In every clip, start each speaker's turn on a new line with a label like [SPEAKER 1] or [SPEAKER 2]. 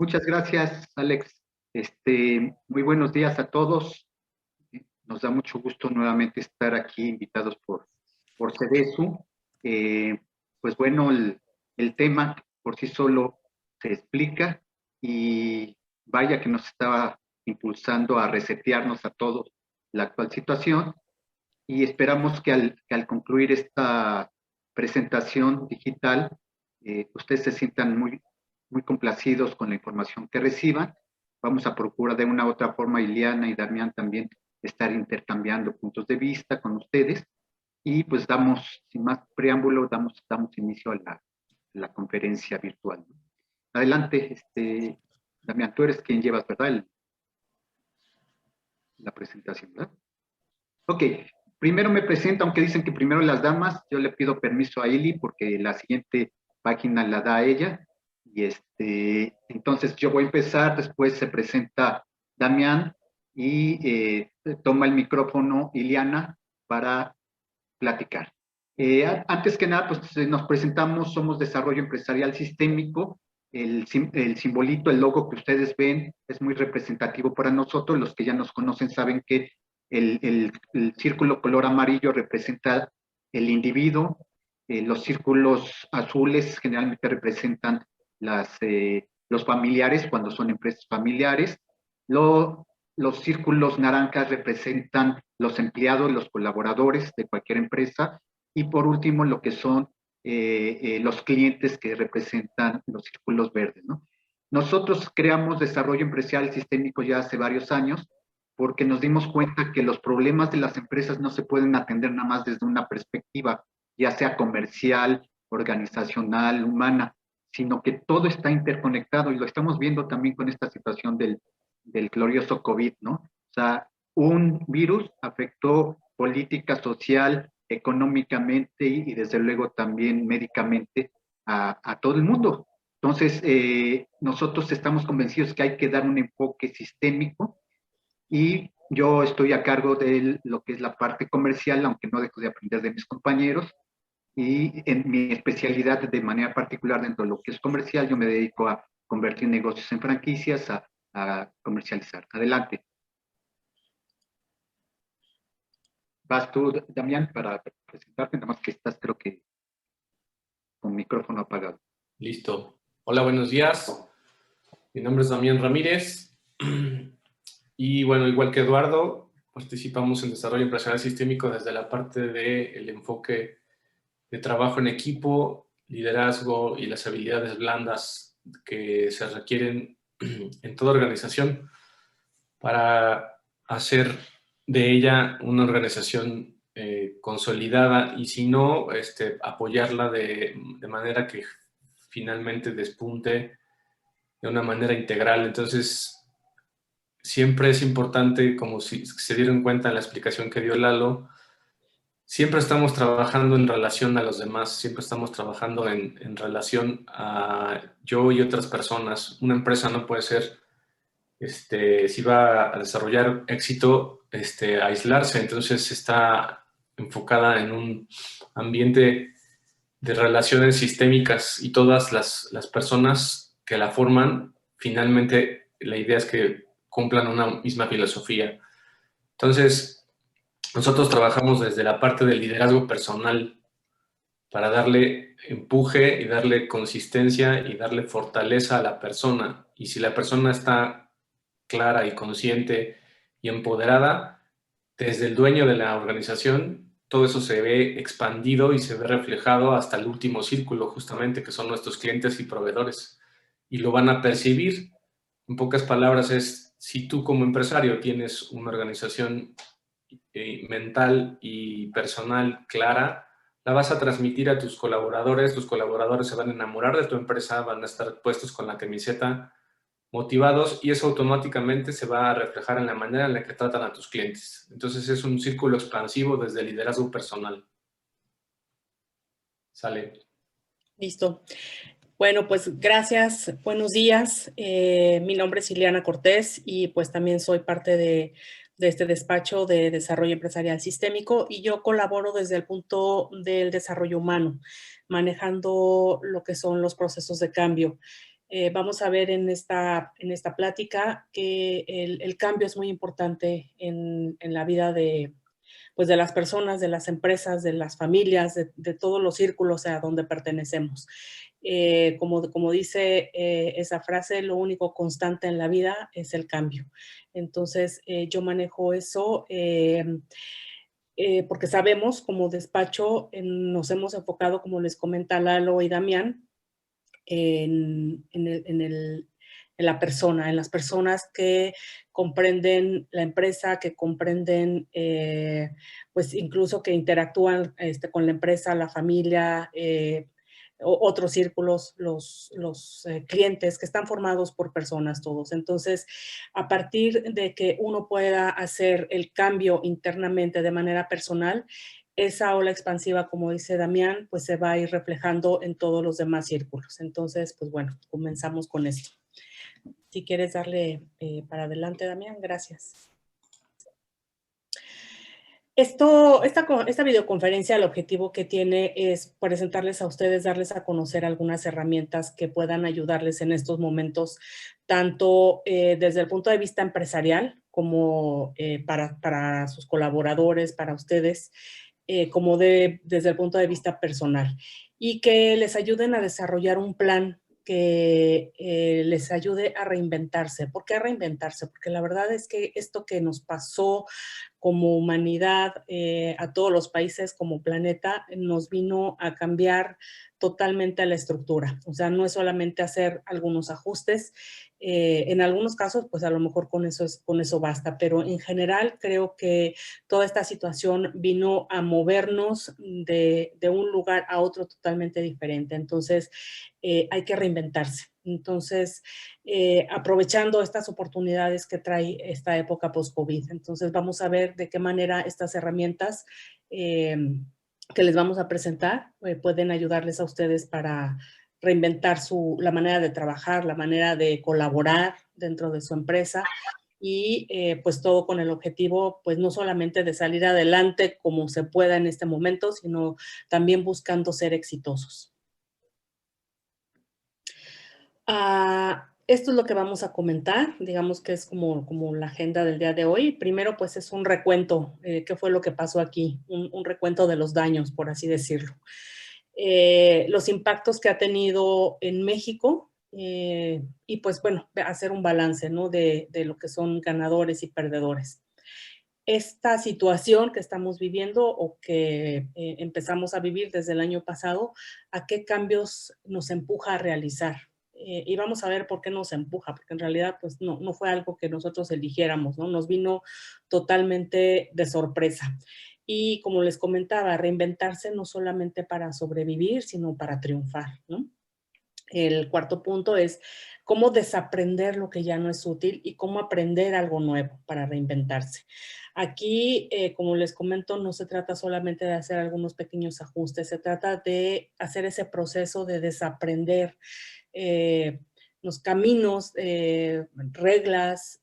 [SPEAKER 1] Muchas gracias, Alex. Muy buenos días a todos. Nos da mucho gusto nuevamente estar aquí invitados por CEDESU. Pues bueno, el tema por sí solo se explica y vaya que nos estaba impulsando a resetearnos a todos la actual situación y esperamos que al concluir esta presentación digital, ustedes se sientan muy complacidos con la información que reciban. Vamos a procurar de una u otra forma, Ileana y Damián también, estar intercambiando puntos de vista con ustedes y pues sin más preámbulo, damos inicio a la conferencia virtual. Adelante, Damián, tú eres quien llevas, ¿verdad? La presentación, ¿verdad? Ok, primero me presento, aunque dicen que primero las damas, yo le pido permiso a Ili porque la siguiente página la da ella. Y entonces yo voy a empezar, después se presenta Damián y toma el micrófono Ileana para platicar. Antes que nada, pues nos presentamos, somos Desarrollo Empresarial Sistémico. El simbolito, el logo que ustedes ven es muy representativo para nosotros. Los que ya nos conocen saben que el círculo color amarillo representa el individuo, los círculos azules generalmente representan los familiares cuando son empresas familiares, los círculos naranjas representan los empleados, los colaboradores de cualquier empresa y por último lo que son los clientes que representan los círculos verdes, ¿no? Nosotros creamos Desarrollo Empresarial Sistémico ya hace varios años porque nos dimos cuenta que los problemas de las empresas no se pueden atender nada más desde una perspectiva, ya sea comercial, organizacional, humana, sino que todo está interconectado y lo estamos viendo también con esta situación del glorioso COVID, ¿no? O sea, un virus afectó política, social, económicamente y desde luego también médicamente a todo el mundo. Entonces, nosotros estamos convencidos que hay que dar un enfoque sistémico y yo estoy a cargo de lo que es la parte comercial, aunque no dejo de aprender de mis compañeros. Y en mi especialidad de manera particular dentro de lo que es comercial, yo me dedico a convertir negocios en franquicias, a comercializar. Adelante. Vas tú, Damián, para presentarte, nada más que estás, creo que, con micrófono apagado.
[SPEAKER 2] Listo. Hola, buenos días. Mi nombre es Damián Ramírez. Y bueno, igual que Eduardo, participamos en Desarrollo Empresarial Sistémico desde la parte del enfoque de trabajo en equipo, liderazgo y las habilidades blandas que se requieren en toda organización para hacer de ella una organización consolidada y si no, apoyarla de manera que finalmente despunte de una manera integral. Entonces, siempre es importante, como si se dieron cuenta en la explicación que dio Lalo, siempre estamos trabajando en relación a los demás, siempre estamos trabajando en relación a yo y otras personas. Una empresa no puede ser, si va a desarrollar éxito, aislarse, entonces está enfocada en un ambiente de relaciones sistémicas y todas las personas que la forman, finalmente la idea es que cumplan una misma filosofía. Entonces, nosotros trabajamos desde la parte del liderazgo personal para darle empuje y darle consistencia y darle fortaleza a la persona. Y si la persona está clara y consciente y empoderada, desde el dueño de la organización, todo eso se ve expandido y se ve reflejado hasta el último círculo, justamente, que son nuestros clientes y proveedores. Y lo van a percibir. En pocas palabras es, si tú como empresario tienes una organización mental y personal clara, la vas a transmitir a tus colaboradores se van a enamorar de tu empresa, van a estar puestos con la camiseta, motivados, y eso automáticamente se va a reflejar en la manera en la que tratan a tus clientes. Entonces es un círculo expansivo desde el liderazgo personal. Sale.
[SPEAKER 3] Listo. Bueno, pues gracias, buenos días. Mi nombre es Ileana Cortés y pues también soy parte de este despacho de desarrollo empresarial sistémico y yo colaboro desde el punto del desarrollo humano, manejando lo que son los procesos de cambio. Vamos a ver en esta plática que el cambio es muy importante en la vida pues de las personas, de las empresas, de las familias, de todos los círculos a donde pertenecemos. Como dice esa frase, lo único constante en la vida es el cambio. Entonces, yo manejo eso porque sabemos, como despacho, nos hemos enfocado, como les comenta Lalo y Damián, en la persona, en las personas que comprenden la empresa, que comprenden, pues incluso que interactúan con la empresa, la familia, otros círculos, los clientes que están formados por personas todos. Entonces, a partir de que uno pueda hacer el cambio internamente de manera personal, esa ola expansiva, como dice Damián, pues se va a ir reflejando en todos los demás círculos. Entonces, pues bueno, comenzamos con esto. Si quieres darle para adelante, Damián, gracias. Esta videoconferencia, el objetivo que tiene es presentarles a ustedes, darles a conocer algunas herramientas que puedan ayudarles en estos momentos, tanto desde el punto de vista empresarial como para sus colaboradores, para ustedes, como desde el punto de vista personal, y que les ayuden a desarrollar un plan que les ayude a reinventarse. ¿Por qué reinventarse? Porque la verdad es que esto que nos pasó como humanidad, a todos los países como planeta, nos vino a cambiar totalmente la estructura. O sea, no es solamente hacer algunos ajustes. En algunos casos, pues a lo mejor con eso basta, pero en general creo que toda esta situación vino a movernos de un lugar a otro totalmente diferente. Entonces, hay que reinventarse. Entonces, aprovechando estas oportunidades que trae esta época post-COVID. Entonces, vamos a ver de qué manera estas herramientas que les vamos a presentar pueden ayudarles a ustedes para reinventar la manera de trabajar, la manera de colaborar dentro de su empresa y pues todo con el objetivo, pues no solamente de salir adelante como se pueda en este momento, sino también buscando ser exitosos. Esto es lo que vamos a comentar, digamos que es como la agenda del día de hoy. Primero, pues es un recuento, qué fue lo que pasó aquí, un recuento de los daños, por así decirlo. Los impactos que ha tenido en México y pues bueno, hacer un balance, ¿no? de lo que son ganadores y perdedores. Esta situación que estamos viviendo o que empezamos a vivir desde el año pasado, ¿a qué cambios nos empuja a realizar? Y vamos a ver por qué nos empuja, porque en realidad pues no fue algo que nosotros eligiéramos, ¿no? Nos vino totalmente de sorpresa. Y como les comentaba, reinventarse no solamente para sobrevivir, sino para triunfar, ¿no? El cuarto punto es cómo desaprender lo que ya no es útil y cómo aprender algo nuevo para reinventarse. Aquí, como les comento, no se trata solamente de hacer algunos pequeños ajustes, se trata de hacer ese proceso de desaprender los caminos, reglas,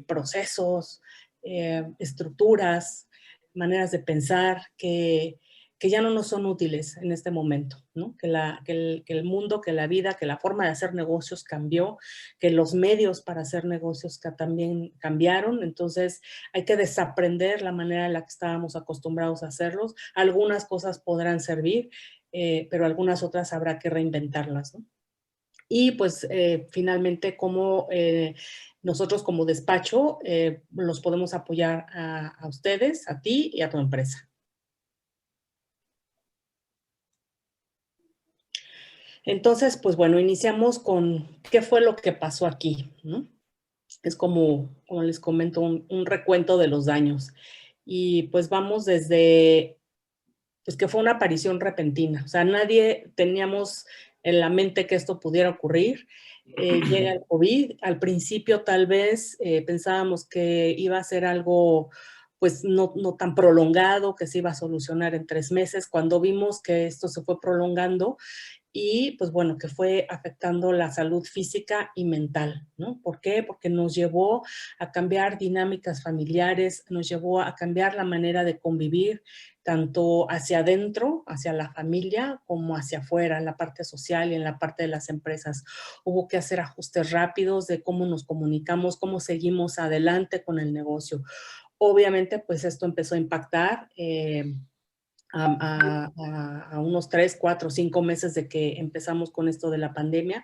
[SPEAKER 3] procesos, estructuras, maneras de pensar que ya no nos son útiles en este momento, ¿no? Que el mundo, que la vida, que la forma de hacer negocios cambió, que los medios para hacer negocios también cambiaron, entonces hay que desaprender la manera en la que estábamos acostumbrados a hacerlos. Algunas cosas podrán servir, pero algunas otras habrá que reinventarlas, ¿no? Y pues finalmente cómo nosotros como despacho los podemos apoyar a ustedes, a ti y a tu empresa. Entonces, pues bueno, iniciamos con qué fue lo que pasó aquí, ¿no? Es como les comento, un recuento de los daños. Y pues vamos desde, pues que fue una aparición repentina. O sea, nadie teníamos en la mente que esto pudiera ocurrir. Llega el COVID. Al principio tal vez pensábamos que iba a ser algo pues no tan prolongado, que se iba a solucionar en 3 meses, cuando vimos que esto se fue prolongando y pues bueno, que fue afectando la salud física y mental, ¿no? ¿Por qué? Porque nos llevó a cambiar dinámicas familiares, nos llevó a cambiar la manera de convivir, tanto hacia adentro, hacia la familia, como hacia afuera, en la parte social y en la parte de las empresas. Hubo que hacer ajustes rápidos de cómo nos comunicamos, cómo seguimos adelante con el negocio. Obviamente, pues esto empezó a impactar a unos 3, 4, 5 meses de que empezamos con esto de la pandemia,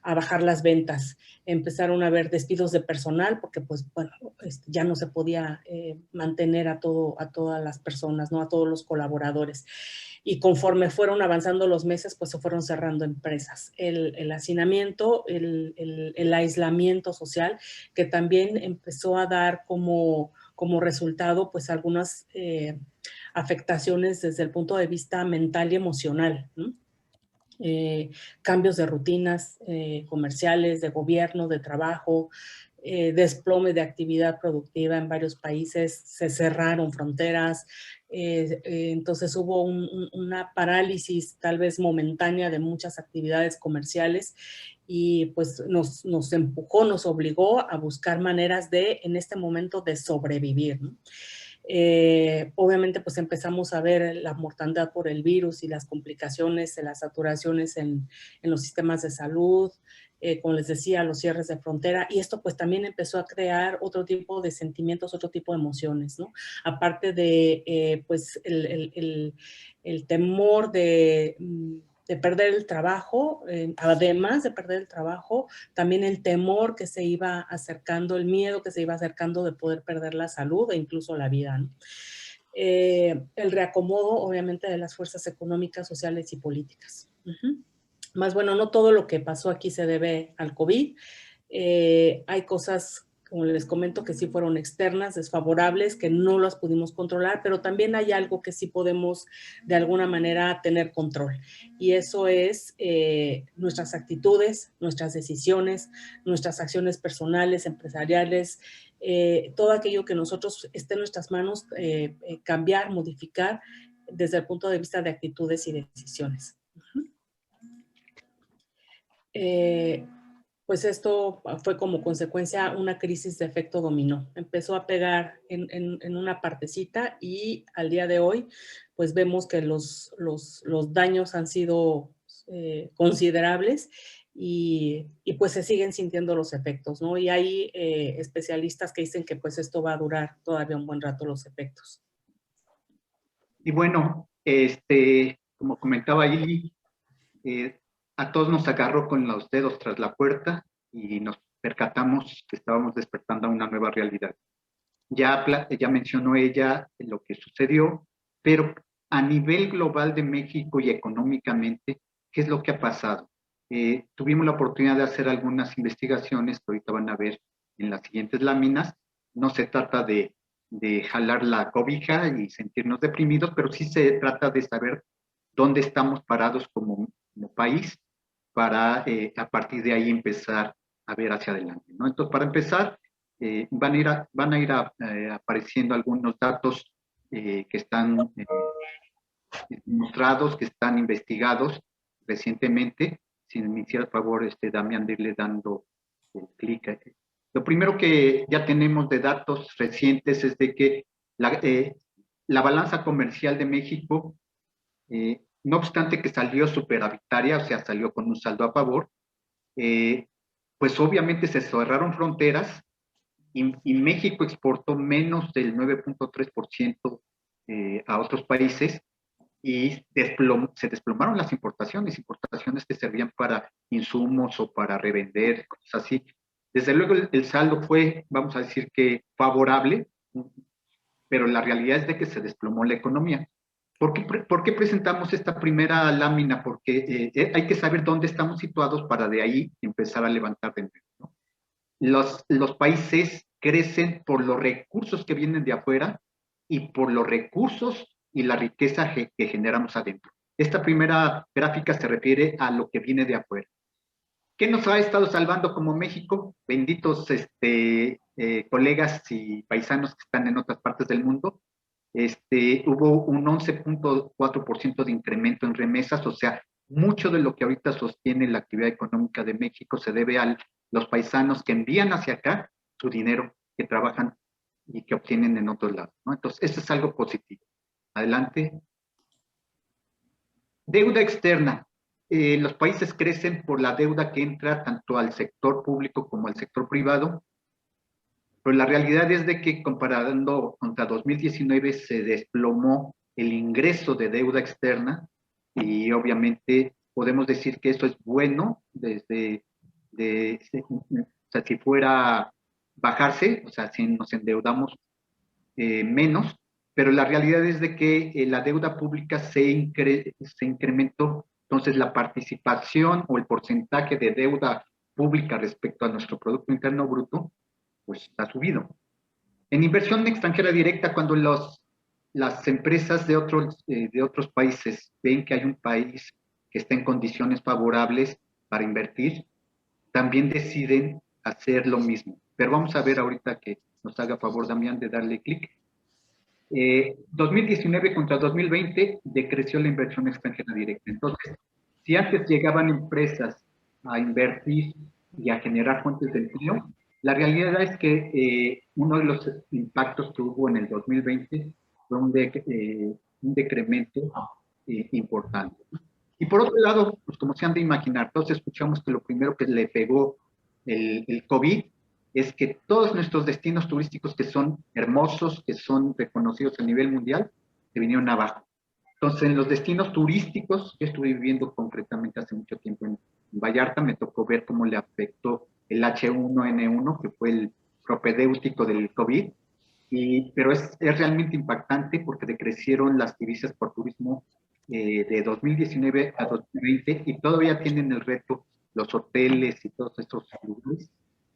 [SPEAKER 3] a bajar las ventas. Empezaron a haber despidos de personal porque, pues, bueno, ya no se podía mantener a todas las personas, ¿no? A todos los colaboradores. Y conforme fueron avanzando los meses, pues se fueron cerrando empresas. El hacinamiento, el aislamiento social, que también empezó a dar como resultado, pues, algunas afectaciones desde el punto de vista mental y emocional, ¿no? Cambios de rutinas comerciales, de gobierno, de trabajo, desplome de actividad productiva en varios países, se cerraron fronteras, entonces hubo una parálisis tal vez momentánea de muchas actividades comerciales y pues nos empujó, nos obligó a buscar maneras de, en este momento, de sobrevivir, ¿no? Obviamente pues empezamos a ver la mortandad por el virus y las complicaciones, las saturaciones en los sistemas de salud, como les decía, los cierres de frontera, y esto pues también empezó a crear otro tipo de sentimientos, otro tipo de emociones, ¿no? Aparte de pues el temor de perder el trabajo, además de perder el trabajo, también el temor que se iba acercando, el miedo que se iba acercando de poder perder la salud e incluso la vida, ¿no? El reacomodo, obviamente, de las fuerzas económicas, sociales y políticas. Más bueno, no todo lo que pasó aquí se debe al COVID. Hay cosas, como les comento, que sí fueron externas, desfavorables, que no las pudimos controlar, pero también hay algo que sí podemos de alguna manera tener control. Y eso es nuestras actitudes, nuestras decisiones, nuestras acciones personales, empresariales, todo aquello que nosotros esté en nuestras manos, cambiar, modificar desde el punto de vista de actitudes y decisiones. Pues esto fue como consecuencia una crisis de efecto dominó. Empezó a pegar en una partecita y al día de hoy pues vemos que los daños han sido considerables y pues se siguen sintiendo los efectos, ¿no? Y hay especialistas que dicen que pues esto va a durar todavía un buen rato los efectos.
[SPEAKER 1] Y bueno, como comentaba Ili, a todos nos agarró con los dedos tras la puerta y nos percatamos que estábamos despertando a una nueva realidad. Ya mencionó ella lo que sucedió, pero a nivel global de México y económicamente, ¿qué es lo que ha pasado? Tuvimos la oportunidad de hacer algunas investigaciones que ahorita van a ver en las siguientes láminas. No se trata de jalar la cobija y sentirnos deprimidos, pero sí se trata de saber dónde estamos parados como país para a partir de ahí empezar a ver hacia adelante, ¿no? Entonces, para empezar, van a ir apareciendo algunos datos que están mostrados, que están investigados recientemente. Si me hiciera el favor, Damián, de irle dando clic aquí. Lo primero que ya tenemos de datos recientes es de que la balanza comercial de México, no obstante que salió superavitaria, o sea, salió con un saldo a favor, pues obviamente se cerraron fronteras y México exportó menos del 9.3% a otros países y se desplomaron las importaciones que servían para insumos o para revender, cosas así. Desde luego el saldo fue, vamos a decir que favorable, pero la realidad es de que se desplomó la economía. ¿Por qué presentamos esta primera lámina? Porque hay que saber dónde estamos situados para de ahí empezar a levantar de nuevo, ¿no? Los países crecen por los recursos que vienen de afuera y por los recursos y la riqueza que generamos adentro. Esta primera gráfica se refiere a lo que viene de afuera. ¿Qué nos ha estado salvando como México? Benditos colegas y paisanos que están en otras partes del mundo, hubo un 11.4% de incremento en remesas, o sea, mucho de lo que ahorita sostiene la actividad económica de México se debe a los paisanos que envían hacia acá su dinero, que trabajan y que obtienen en otros lados, ¿no? Entonces, eso es algo positivo. Adelante. Deuda externa. Los países crecen por la deuda que entra tanto al sector público como al sector privado, pero la realidad es de que comparando contra 2019 se desplomó el ingreso de deuda externa y obviamente podemos decir que eso es bueno o sea, si fuera bajarse, o sea, si nos endeudamos menos, pero la realidad es de que la deuda pública se incrementó, entonces la participación o el porcentaje de deuda pública respecto a nuestro Producto Interno Bruto, pues ha subido. En inversión extranjera directa, cuando las empresas de otros países ven que hay un país que está en condiciones favorables para invertir, también deciden hacer lo mismo. Pero vamos a ver ahorita que nos haga favor, Damián, de darle clic. 2019 contra 2020 decreció la inversión extranjera directa. Entonces, si antes llegaban empresas a invertir y a generar fuentes de empleo, la realidad es que uno de los impactos que hubo en el 2020 fue un decremento importante. Y por otro lado, pues como se han de imaginar, todos escuchamos que lo primero que le pegó el COVID es que todos nuestros destinos turísticos que son hermosos, que son reconocidos a nivel mundial, se vinieron abajo. Entonces, en los destinos turísticos, yo estuve viviendo concretamente hace mucho tiempo en Vallarta, me tocó ver cómo le afectó el H1N1, que fue el propedéutico del COVID, pero es realmente impactante porque decrecieron las divisas por turismo de 2019 a 2020 y todavía tienen el reto los hoteles y todos estos lugares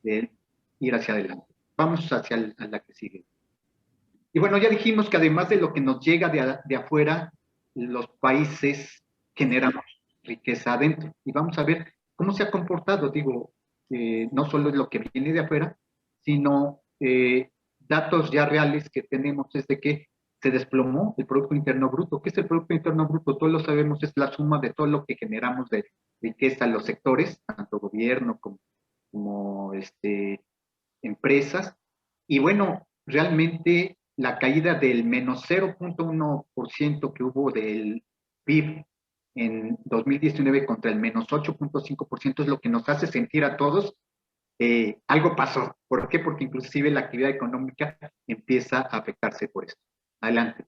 [SPEAKER 1] de ir hacia adelante. Vamos hacia la que sigue. Y bueno, ya dijimos que además de lo que nos llega de afuera, los países generamos riqueza adentro. Y vamos a ver cómo se ha comportado, digo, no solo es lo que viene de afuera, sino datos ya reales que tenemos es de que se desplomó el Producto Interno Bruto. ¿Qué es el Producto Interno Bruto? Todos lo sabemos, es la suma de todo lo que generamos de riqueza en los sectores, tanto gobierno como empresas. Y bueno, realmente la caída del menos 0.1% que hubo del PIB en 2019 contra el menos 8.5% es lo que nos hace sentir a todos algo pasó. ¿Por qué? Porque inclusive la actividad económica empieza a afectarse por esto. Adelante.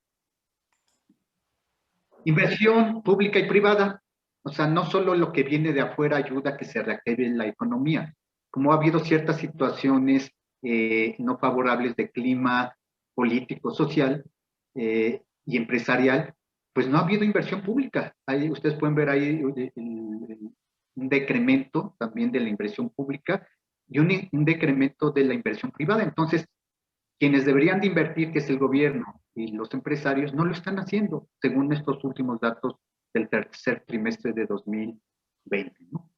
[SPEAKER 1] Inversión pública y privada. O sea, no solo lo que viene de afuera ayuda a que se reactive la economía. Como ha habido ciertas situaciones no favorables de clima político, social y empresarial, pues no ha habido inversión pública. Ahí, ustedes pueden ver ahí un decremento también de la inversión pública y un decremento de la inversión privada. Entonces, quienes deberían de invertir, que es el gobierno y los empresarios, no lo están haciendo, según estos últimos datos del tercer trimestre de 2020, ¿no?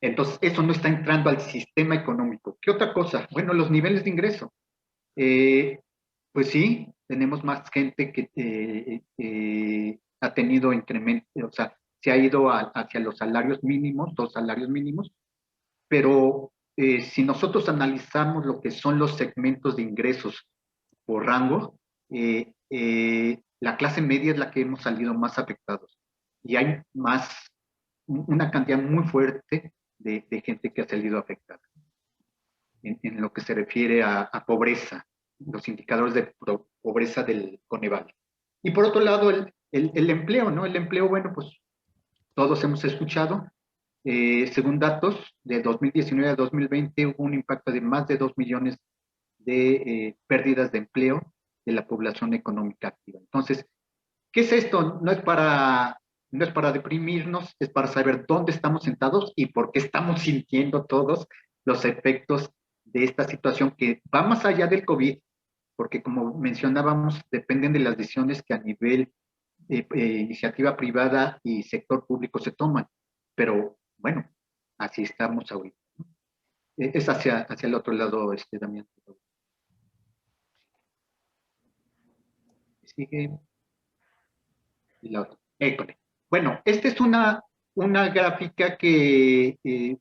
[SPEAKER 1] Entonces, eso no está entrando al sistema económico. ¿Qué otra cosa? Bueno, los niveles de ingreso. Pues sí, tenemos más gente que ha tenido incremento, o sea, se ha ido hacia los salarios mínimos, los salarios mínimos, pero si nosotros analizamos lo que son los segmentos de ingresos por rango, la clase media es la que hemos salido más afectados. Y hay una cantidad muy fuerte de gente que ha salido afectada en lo que se refiere a pobreza, los indicadores de pobreza del Coneval. Y por otro lado, el empleo, ¿no? El empleo, bueno, pues todos hemos escuchado, según datos de 2019 a 2020 hubo un impacto de más de 2 millones de pérdidas de empleo de la población económica activa. Entonces, ¿qué es esto? No es para deprimirnos, es para saber dónde estamos sentados y por qué estamos sintiendo todos los efectos de esta situación que va más allá del COVID, porque como mencionábamos, dependen de las decisiones que a nivel iniciativa privada y sector público se toman. Pero bueno, así estamos ahorita. Es hacia el otro lado, Damián. Sigue. Y la otra. École. Bueno, esta es una gráfica que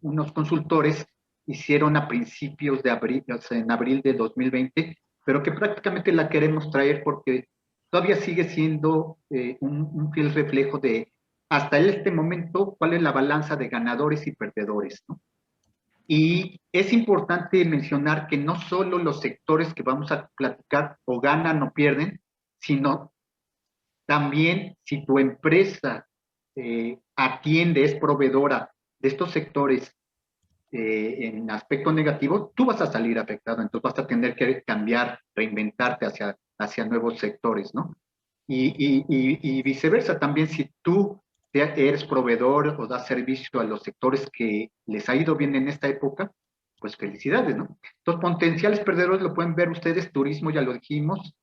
[SPEAKER 1] unos consultores hicieron a principios de abril, o sea, en abril de 2020, pero que prácticamente la queremos traer porque todavía sigue siendo un fiel reflejo de, hasta este momento, cuál es la balanza de ganadores y perdedores, ¿no? Y es importante mencionar que no solo los sectores que vamos a platicar o ganan o pierden, sino también si tu empresa atiende, es proveedora de estos sectores en aspecto negativo, tú vas a salir afectado, entonces vas a tener que cambiar, reinventarte hacia nuevos sectores, ¿no? Y viceversa, también si tú eres proveedor o das servicio a los sectores que les ha ido bien en esta época, pues felicidades, ¿no? Entonces, potenciales perdedores lo pueden ver ustedes, turismo, ya lo dijimos,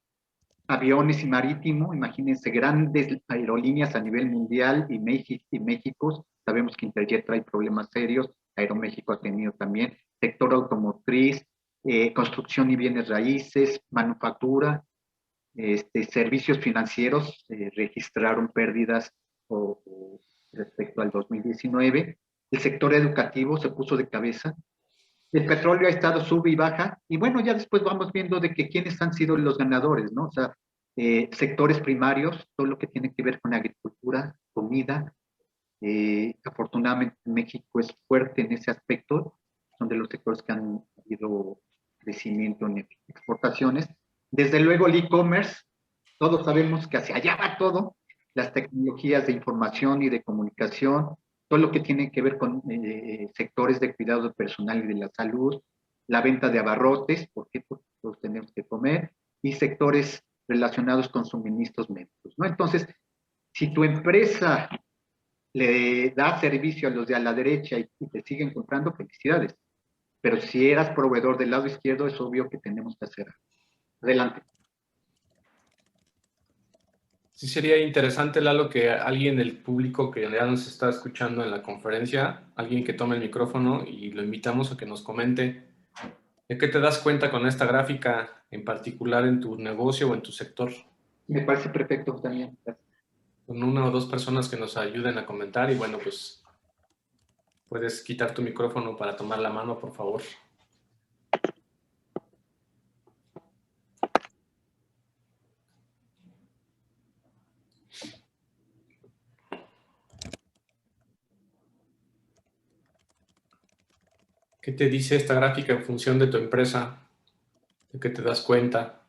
[SPEAKER 1] aviones y marítimo, imagínense, grandes aerolíneas a nivel mundial y México, sabemos que Interjet trae problemas serios, Aeroméxico ha tenido también, sector automotriz, construcción y bienes raíces, manufactura, servicios financieros registraron pérdidas respecto al 2019, el sector educativo se puso de cabeza, el petróleo ha estado sube y baja, y bueno, ya después vamos viendo de que quiénes han sido los ganadores, ¿no? O sea, sectores primarios, todo lo que tiene que ver con agricultura, comida, afortunadamente México es fuerte en ese aspecto, son de los sectores que han habido crecimiento en exportaciones. Desde luego el e-commerce, todos sabemos que hacia allá va todo, las tecnologías de información y de comunicación, todo lo que tiene que ver con sectores de cuidado personal y de la salud, la venta de abarrotes, porque todos tenemos que comer, y sectores relacionados con suministros médicos, ¿no? Entonces, si tu empresa le da servicio a los de a la derecha y te siguen comprando, felicidades. Pero si eras proveedor del lado izquierdo, es obvio que tenemos que hacer. Adelante.
[SPEAKER 2] Sí, sería interesante, Lalo, que alguien del público que ya nos está escuchando en la conferencia, alguien que tome el micrófono y lo invitamos a que nos comente de qué te das cuenta con esta gráfica, en particular en tu negocio o en tu sector.
[SPEAKER 1] Me parece perfecto también.
[SPEAKER 2] Con una o dos personas que nos ayuden a comentar y bueno, pues puedes quitar tu micrófono para tomar la mano, por favor. ¿Qué te dice esta gráfica en función de tu empresa? ¿De qué te das cuenta?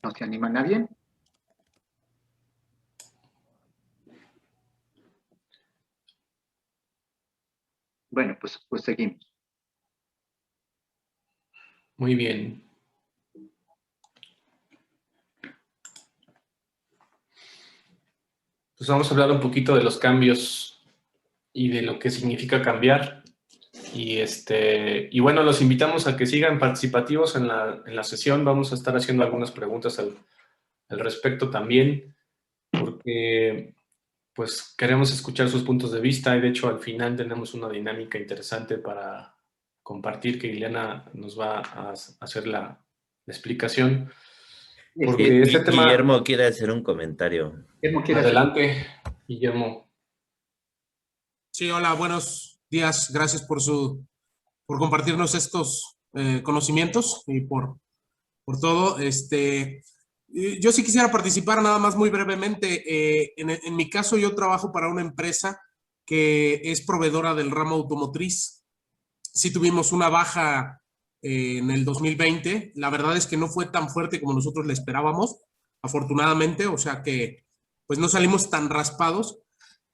[SPEAKER 1] ¿No se anima nadie? Bueno, pues seguimos.
[SPEAKER 2] Muy bien. Pues vamos a hablar un poquito de los cambios y de lo que significa cambiar. Y bueno, los invitamos a que sigan participativos en la sesión. Vamos a estar haciendo algunas preguntas al respecto también, porque pues queremos escuchar sus puntos de vista y de hecho al final tenemos una dinámica interesante para compartir que Ileana nos va a hacer la explicación.
[SPEAKER 4] Porque este tema... Guillermo quiere hacer un comentario.
[SPEAKER 2] Adelante, Guillermo.
[SPEAKER 5] Sí, hola, buenos días. Gracias por compartirnos estos conocimientos y por todo. Yo sí quisiera participar nada más muy brevemente. En mi caso, yo trabajo para una empresa que es proveedora del ramo automotriz. Sí tuvimos una baja en el 2020. La verdad es que no fue tan fuerte como nosotros le esperábamos, afortunadamente. O sea que pues no salimos tan raspados.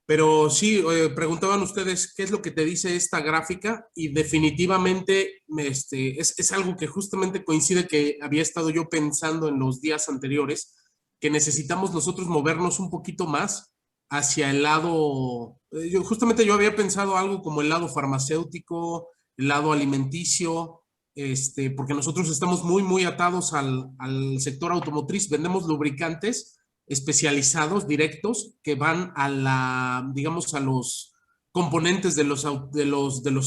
[SPEAKER 5] Pero sí, preguntaban ustedes qué es lo que te dice esta gráfica y definitivamente es algo que justamente coincide que había estado yo pensando en los días anteriores, que necesitamos nosotros movernos un poquito más hacia el lado, yo había pensado algo como el lado farmacéutico, el lado alimenticio, porque nosotros estamos muy atados al sector automotriz, vendemos lubricantes especializados, directos, que van a digamos, a los componentes de los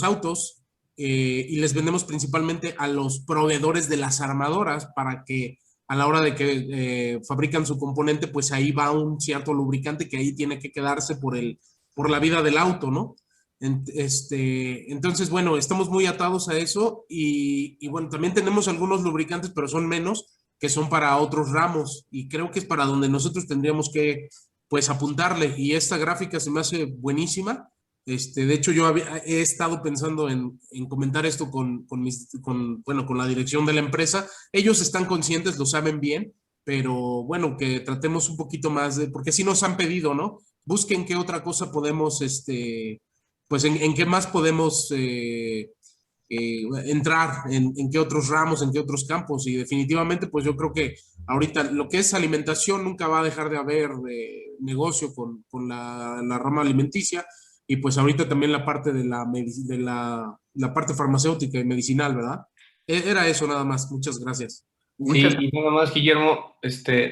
[SPEAKER 5] autos, y les vendemos principalmente a los proveedores de las armadoras para que a la hora de que fabrican su componente, pues ahí va un cierto lubricante que ahí tiene que quedarse por la vida del auto, ¿no? Entonces, bueno, estamos muy atados a eso y bueno, también tenemos algunos lubricantes, pero son menos, que son para otros ramos, y creo que es para donde nosotros tendríamos que, pues, apuntarle, y esta gráfica se me hace buenísima. De hecho, he estado pensando en comentar esto con la dirección de la empresa. Ellos están conscientes, lo saben bien, pero bueno, que tratemos un poquito más porque sí nos han pedido, ¿no? Busquen qué otra cosa podemos, pues en qué más podemos entrar, en qué otros ramos, en qué otros campos, y definitivamente pues yo creo que ahorita lo que es alimentación nunca va a dejar de haber negocio con la rama alimenticia, y pues ahorita también la parte de la parte farmacéutica y medicinal, ¿verdad? Era eso nada más, muchas gracias.
[SPEAKER 2] Sí, y nada más, Guillermo,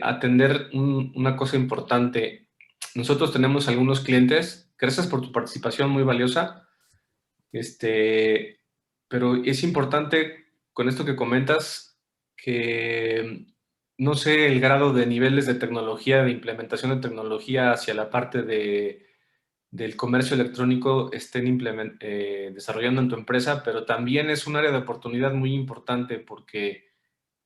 [SPEAKER 2] atender una cosa importante. Nosotros tenemos algunos clientes, gracias por tu participación muy valiosa, pero es importante con esto que comentas que no sé el grado de niveles de tecnología, de implementación de tecnología hacia la parte del comercio electrónico estén desarrollando en tu empresa, pero también es un área de oportunidad muy importante porque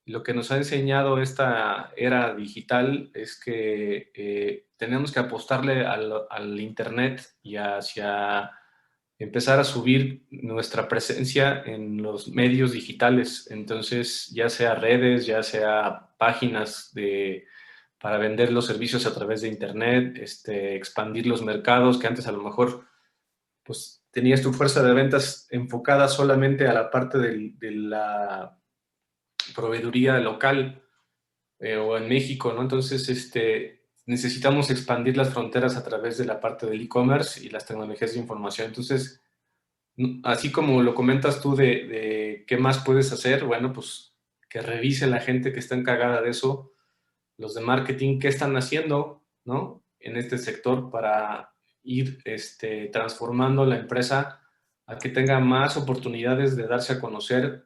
[SPEAKER 2] lo que nos ha enseñado esta era digital es que tenemos que apostarle al Internet y hacia empezar a subir nuestra presencia en los medios digitales. Entonces, ya sea redes, ya sea páginas para vender los servicios a través de Internet, expandir los mercados, que antes a lo mejor pues, tenías tu fuerza de ventas enfocada solamente a la parte de la proveeduría local o en México, ¿no? Entonces, necesitamos expandir las fronteras a través de la parte del e-commerce y las tecnologías de información. Entonces, así como lo comentas tú de qué más puedes hacer, bueno, pues que revise la gente que está encargada de eso, los de marketing, qué están haciendo, ¿no? En este sector para ir transformando la empresa a que tenga más oportunidades de darse a conocer,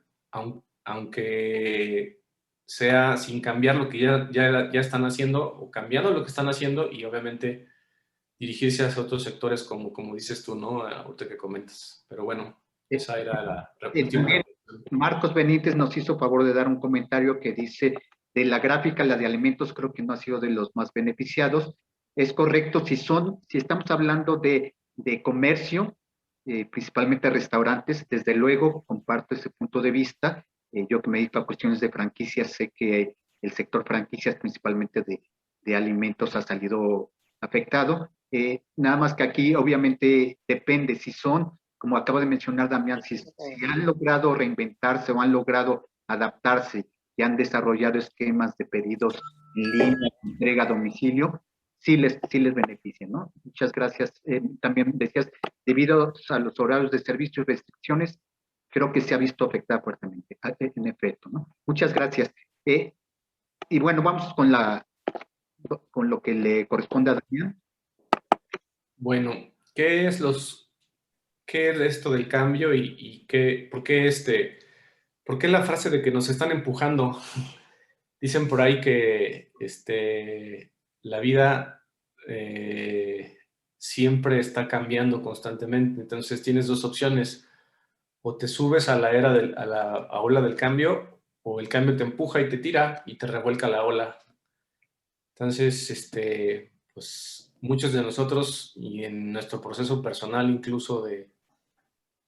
[SPEAKER 2] aunque sea sin cambiar lo que ya están haciendo o cambiando lo que están haciendo y obviamente dirigirse hacia otros sectores como dices tú, ¿no? Ahorita que comentas. Pero bueno, esa era la última.
[SPEAKER 1] Marcos Benítez nos hizo favor de dar un comentario que dice, de la gráfica, la de alimentos creo que no ha sido de los más beneficiados. Es correcto, si estamos hablando de comercio, principalmente restaurantes, desde luego comparto ese punto de vista. Yo que me dedico a cuestiones de franquicias, sé que el sector franquicias, principalmente de alimentos, ha salido afectado. Nada más que aquí obviamente depende si son, como acaba de mencionar Damián, si han logrado reinventarse o han logrado adaptarse y han desarrollado esquemas de pedidos en línea, entrega a domicilio, sí les benefician, ¿no? Muchas gracias. También decías, debido a los horarios de servicio y restricciones, creo que se ha visto afectada fuertemente, en efecto, ¿no? Muchas gracias. Y bueno, vamos con lo que le corresponde a Damián.
[SPEAKER 2] Bueno, ¿qué es esto del cambio y por qué la frase de que nos están empujando? Dicen por ahí que la vida siempre está cambiando constantemente, entonces tienes dos opciones: o te subes a la ola del cambio, o el cambio te empuja y te tira y te revuelca la ola. Entonces, pues muchos de nosotros, y en nuestro proceso personal incluso de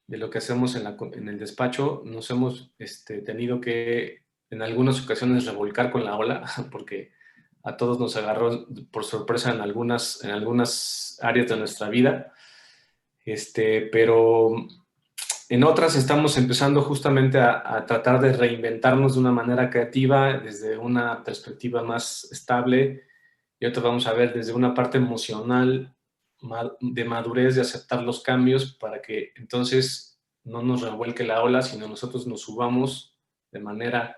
[SPEAKER 2] lo que hacemos en el despacho, nos hemos tenido que en algunas ocasiones revolcar con la ola, porque a todos nos agarró por sorpresa en algunas áreas de nuestra vida, pero en otras estamos empezando justamente a tratar de reinventarnos de una manera creativa, desde una perspectiva más estable, y ahorita vamos a ver desde una parte emocional, de madurez, de aceptar los cambios, para que entonces no nos revuelque la ola, sino nosotros nos subamos de manera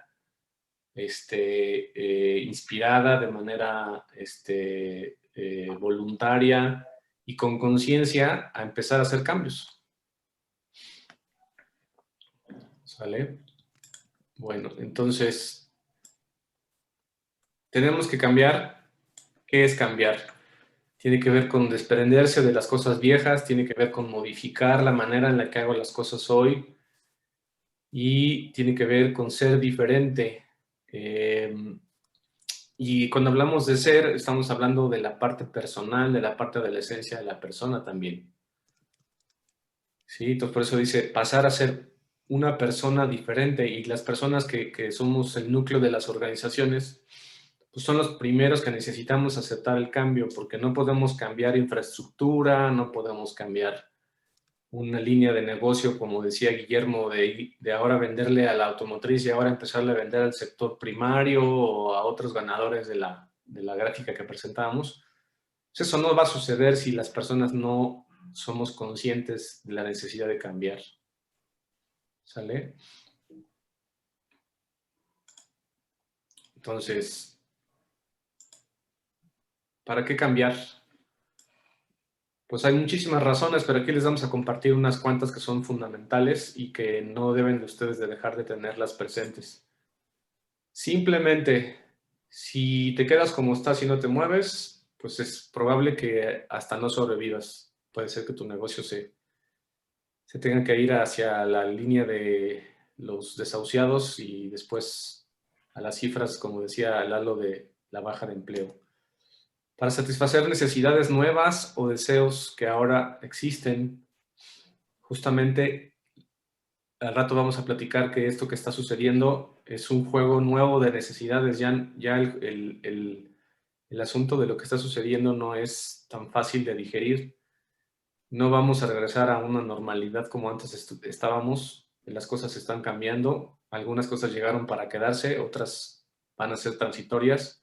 [SPEAKER 2] inspirada, de manera voluntaria y con conciencia a empezar a hacer cambios. ¿Sale? Bueno, entonces, tenemos que cambiar. ¿Qué es cambiar? Tiene que ver con desprenderse de las cosas viejas, tiene que ver con modificar la manera en la que hago las cosas hoy y tiene que ver con ser diferente. Y cuando hablamos de ser, estamos hablando de la parte personal, de la parte de la esencia de la persona también. ¿Sí? Entonces, por eso dice, pasar a ser una persona diferente, y las personas que somos el núcleo de las organizaciones, pues son los primeros que necesitamos aceptar el cambio, porque no podemos cambiar infraestructura, no podemos cambiar una línea de negocio, como decía Guillermo, de ahora venderle a la automotriz y ahora empezarle a vender al sector primario o a otros ganadores de la gráfica que presentábamos. Pues eso no va a suceder si las personas no somos conscientes de la necesidad de cambiar. ¿Sale? Entonces, ¿para qué cambiar? Pues hay muchísimas razones, pero aquí les vamos a compartir unas cuantas que son fundamentales y que no deben de ustedes de dejar de tenerlas presentes. Simplemente, si te quedas como estás y no te mueves, pues es probable que hasta no sobrevivas. Puede ser que tu negocio se tenga que ir hacia la línea de los desahuciados y después a las cifras, como decía Lalo, de la baja de empleo. Para satisfacer necesidades nuevas o deseos que ahora existen, justamente al rato vamos a platicar que esto que está sucediendo es un juego nuevo de necesidades. Ya el asunto de lo que está sucediendo no es tan fácil de digerir. No vamos a regresar a una normalidad como antes estábamos. Las cosas están cambiando. Algunas cosas llegaron para quedarse, otras van a ser transitorias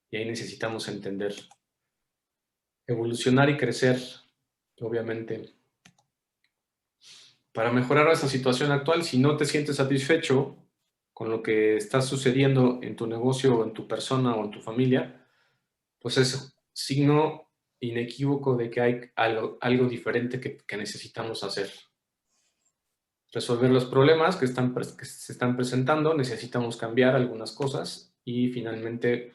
[SPEAKER 2] y ahí necesitamos entender. Evolucionar y crecer, obviamente. Para mejorar esa situación actual, si no te sientes satisfecho con lo que está sucediendo en tu negocio o en tu persona o en tu familia, pues es signo inequívoco de que hay algo diferente que necesitamos hacer. Resolver los problemas que se están presentando, necesitamos cambiar algunas cosas y finalmente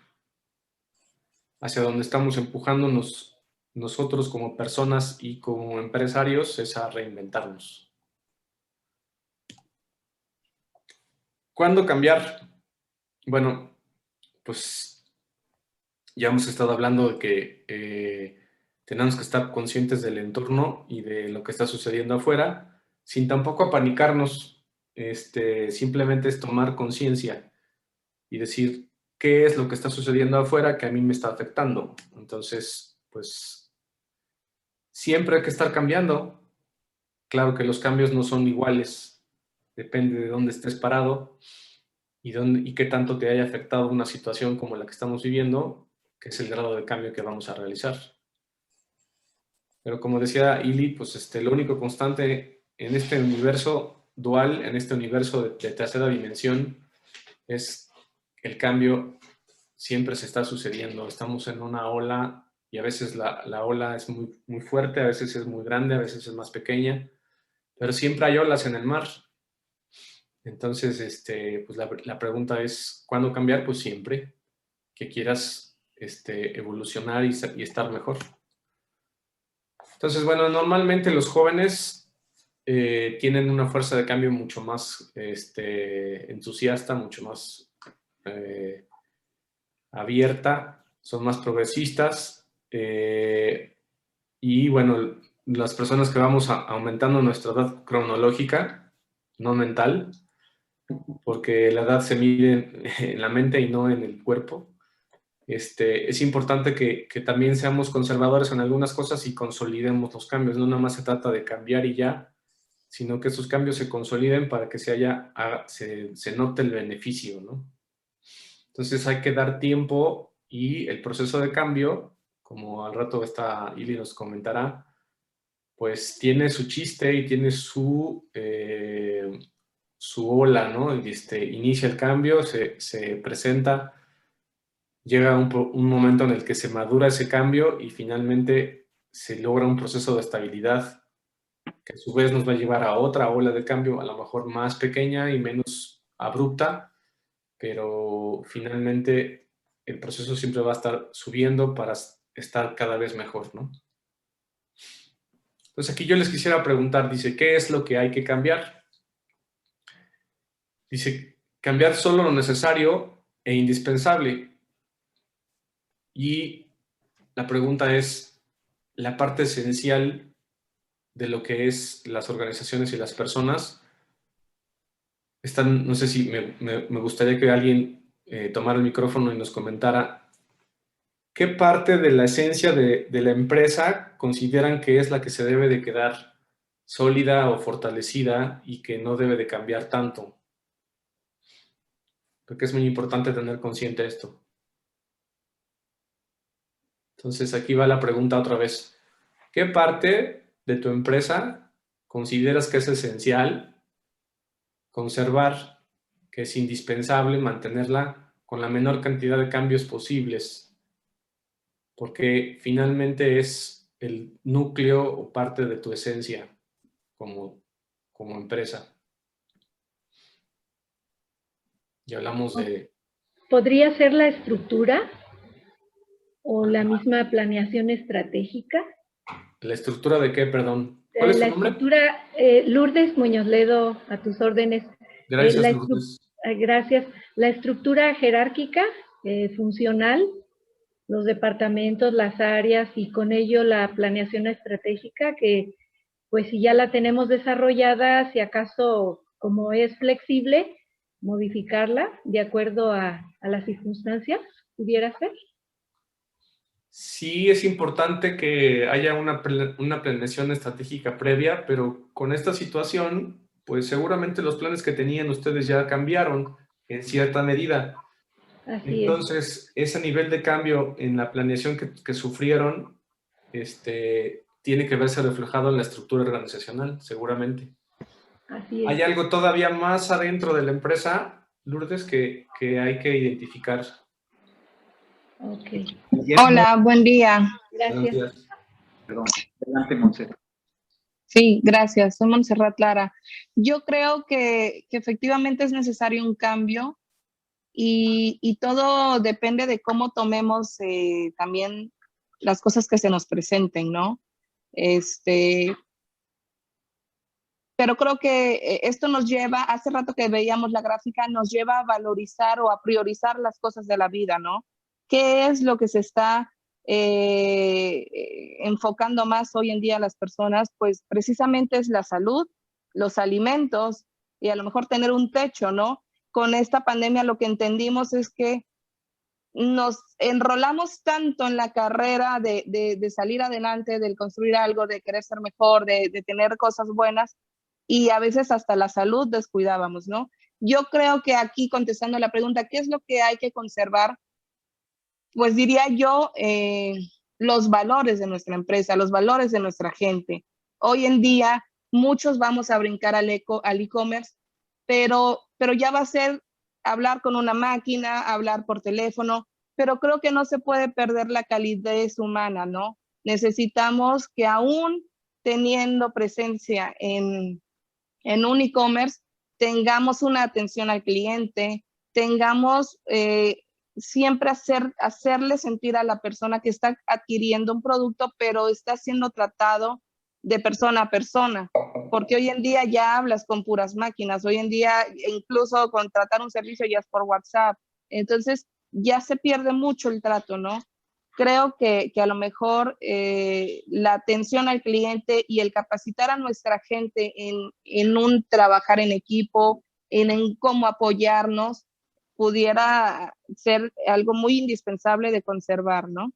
[SPEAKER 2] hacia donde estamos empujándonos nosotros como personas y como empresarios es a reinventarnos. ¿Cuándo cambiar? Bueno, pues ya hemos estado hablando de que tenemos que estar conscientes del entorno y de lo que está sucediendo afuera, sin tampoco apanicarnos. Simplemente es tomar conciencia y decir qué es lo que está sucediendo afuera que a mí me está afectando. Entonces, pues siempre hay que estar cambiando. Claro que los cambios no son iguales, depende de dónde estés parado y qué tanto te haya afectado una situación como la que estamos viviendo, que es el grado de cambio que vamos a realizar. Pero como decía Ili, pues lo único constante en este universo dual, en este universo de tercera dimensión, es el cambio siempre se está sucediendo. Estamos en una ola y a veces la ola es muy, muy fuerte, a veces es muy grande, a veces es más pequeña, pero siempre hay olas en el mar. Entonces, pues la pregunta es, ¿cuándo cambiar? Pues siempre que quieras evolucionar y estar mejor. Entonces, bueno, normalmente los jóvenes tienen una fuerza de cambio mucho más entusiasta, mucho más abierta, son más progresistas y bueno, las personas que vamos aumentando nuestra edad cronológica, no mental, porque la edad se mide en la mente y no en el cuerpo. Es importante que también seamos conservadores en algunas cosas y consolidemos los cambios. No nada más se trata de cambiar y ya, sino que esos cambios se consoliden para que se note el beneficio, ¿no? Entonces hay que dar tiempo y el proceso de cambio, como al rato Ili nos comentará, pues tiene su chiste y tiene su su ola, ¿no? Inicia el cambio, se presenta, llega un momento en el que se madura ese cambio y finalmente se logra un proceso de estabilidad que a su vez nos va a llevar a otra ola de cambio, a lo mejor más pequeña y menos abrupta, pero finalmente el proceso siempre va a estar subiendo para estar cada vez mejor, ¿no? Entonces aquí yo les quisiera preguntar, dice, ¿qué es lo que hay que cambiar? Dice, cambiar solo lo necesario e indispensable. Y la pregunta es, la parte esencial de lo que es las organizaciones y las personas, no sé si me gustaría que alguien tomara el micrófono y nos comentara qué parte de la esencia de la empresa consideran que es la que se debe de quedar sólida o fortalecida y que no debe de cambiar tanto. Porque es muy importante tener consciente esto. Entonces aquí va la pregunta otra vez. ¿Qué parte de tu empresa consideras que es esencial conservar, que es indispensable mantenerla con la menor cantidad de cambios posibles? Porque finalmente es el núcleo o parte de tu esencia como empresa. Ya hablamos de...
[SPEAKER 6] ¿Podría ser la estructura o la misma planeación estratégica?
[SPEAKER 2] ¿La estructura de qué, perdón? ¿Cuál es
[SPEAKER 6] La
[SPEAKER 2] su nombre?
[SPEAKER 6] estructura, Lourdes Muñoz Ledo, a tus órdenes.
[SPEAKER 2] Gracias, Lourdes.
[SPEAKER 6] Gracias. La estructura jerárquica, funcional, los departamentos, las áreas y con ello la planeación estratégica que pues si ya la tenemos desarrollada, si acaso como es flexible, modificarla de acuerdo a las circunstancias, ¿pudiera ser?
[SPEAKER 2] Sí, es importante que haya una planeación estratégica previa, pero con esta situación, pues seguramente los planes que tenían ustedes ya cambiaron en cierta medida.
[SPEAKER 6] Así
[SPEAKER 2] Entonces, ese nivel de cambio en la planeación que sufrieron, tiene que verse reflejado en la estructura organizacional, seguramente.
[SPEAKER 6] Así es.
[SPEAKER 2] ¿Hay algo todavía más adentro de la empresa, Lourdes, que hay que identificar?
[SPEAKER 6] Ok.
[SPEAKER 7] Hola, buen día.
[SPEAKER 6] Gracias.
[SPEAKER 1] Perdón, adelante, Montserrat.
[SPEAKER 7] Sí, gracias. Soy Montserrat Lara. Yo creo que efectivamente es necesario un cambio y todo depende de cómo tomemos también las cosas que se nos presenten, ¿no? Pero creo que esto nos lleva, hace rato que veíamos la gráfica, nos lleva a valorizar o a priorizar las cosas de la vida, ¿no? ¿Qué es lo que se está enfocando más hoy en día a las personas? Pues precisamente es la salud, los alimentos y a lo mejor tener un techo, ¿no? Con esta pandemia lo que entendimos es que nos enrolamos tanto en la carrera de salir adelante, de construir algo, de querer ser mejor, de tener cosas buenas, y a veces hasta la salud descuidábamos, ¿no? Yo creo que aquí, contestando la pregunta, ¿qué es lo que hay que conservar? Pues diría yo, los valores de nuestra empresa, los valores de nuestra gente. Hoy en día, muchos vamos a brincar al e-commerce, pero ya va a ser hablar con una máquina, hablar por teléfono, pero creo que no se puede perder la calidez humana, ¿no? Necesitamos que aún teniendo presencia en un e-commerce, tengamos una atención al cliente, tengamos siempre hacerle sentir a la persona que está adquiriendo un producto, pero está siendo tratado de persona a persona, porque hoy en día ya hablas con puras máquinas, hoy en día incluso contratar un servicio ya es por WhatsApp, entonces ya se pierde mucho el trato, ¿no? Creo que a lo mejor la atención al cliente y el capacitar a nuestra gente en un trabajar en equipo, en cómo apoyarnos, pudiera ser algo muy indispensable de conservar, ¿no?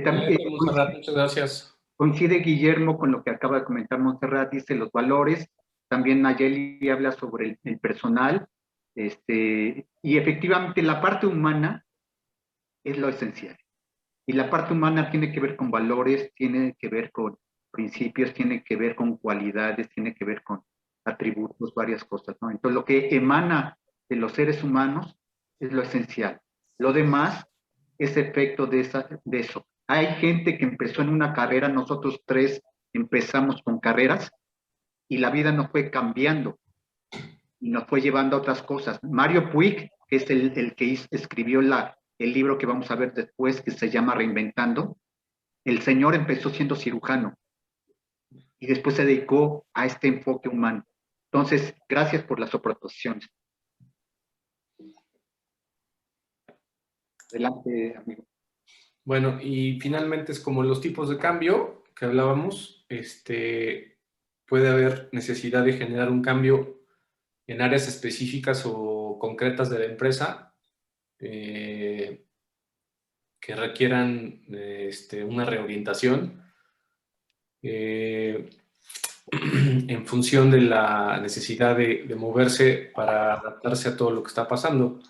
[SPEAKER 1] También,
[SPEAKER 2] Muchas gracias.
[SPEAKER 1] Coincide Guillermo con lo que acaba de comentar Montserrat, dice los valores. También Nayeli habla sobre el personal. Y efectivamente la parte humana es lo esencial. Y la parte humana tiene que ver con valores, tiene que ver con principios, tiene que ver con cualidades, tiene que ver con atributos, varias cosas, ¿no? Entonces, lo que emana de los seres humanos es lo esencial. Lo demás es efecto de eso. Hay gente que empezó en una carrera, nosotros tres empezamos con carreras y la vida nos fue cambiando y nos fue llevando a otras cosas. Mario Puig, que es el que escribió el libro que vamos a ver después, que se llama Reinventando, el señor empezó siendo cirujano y después se dedicó a este enfoque humano. Entonces, gracias por las aportaciones. Adelante, amigo.
[SPEAKER 2] Bueno, y finalmente es como los tipos de cambio que hablábamos, puede haber necesidad de generar un cambio en áreas específicas o concretas de la empresa que requieran una reorientación en función de la necesidad de moverse para adaptarse a todo lo que está pasando.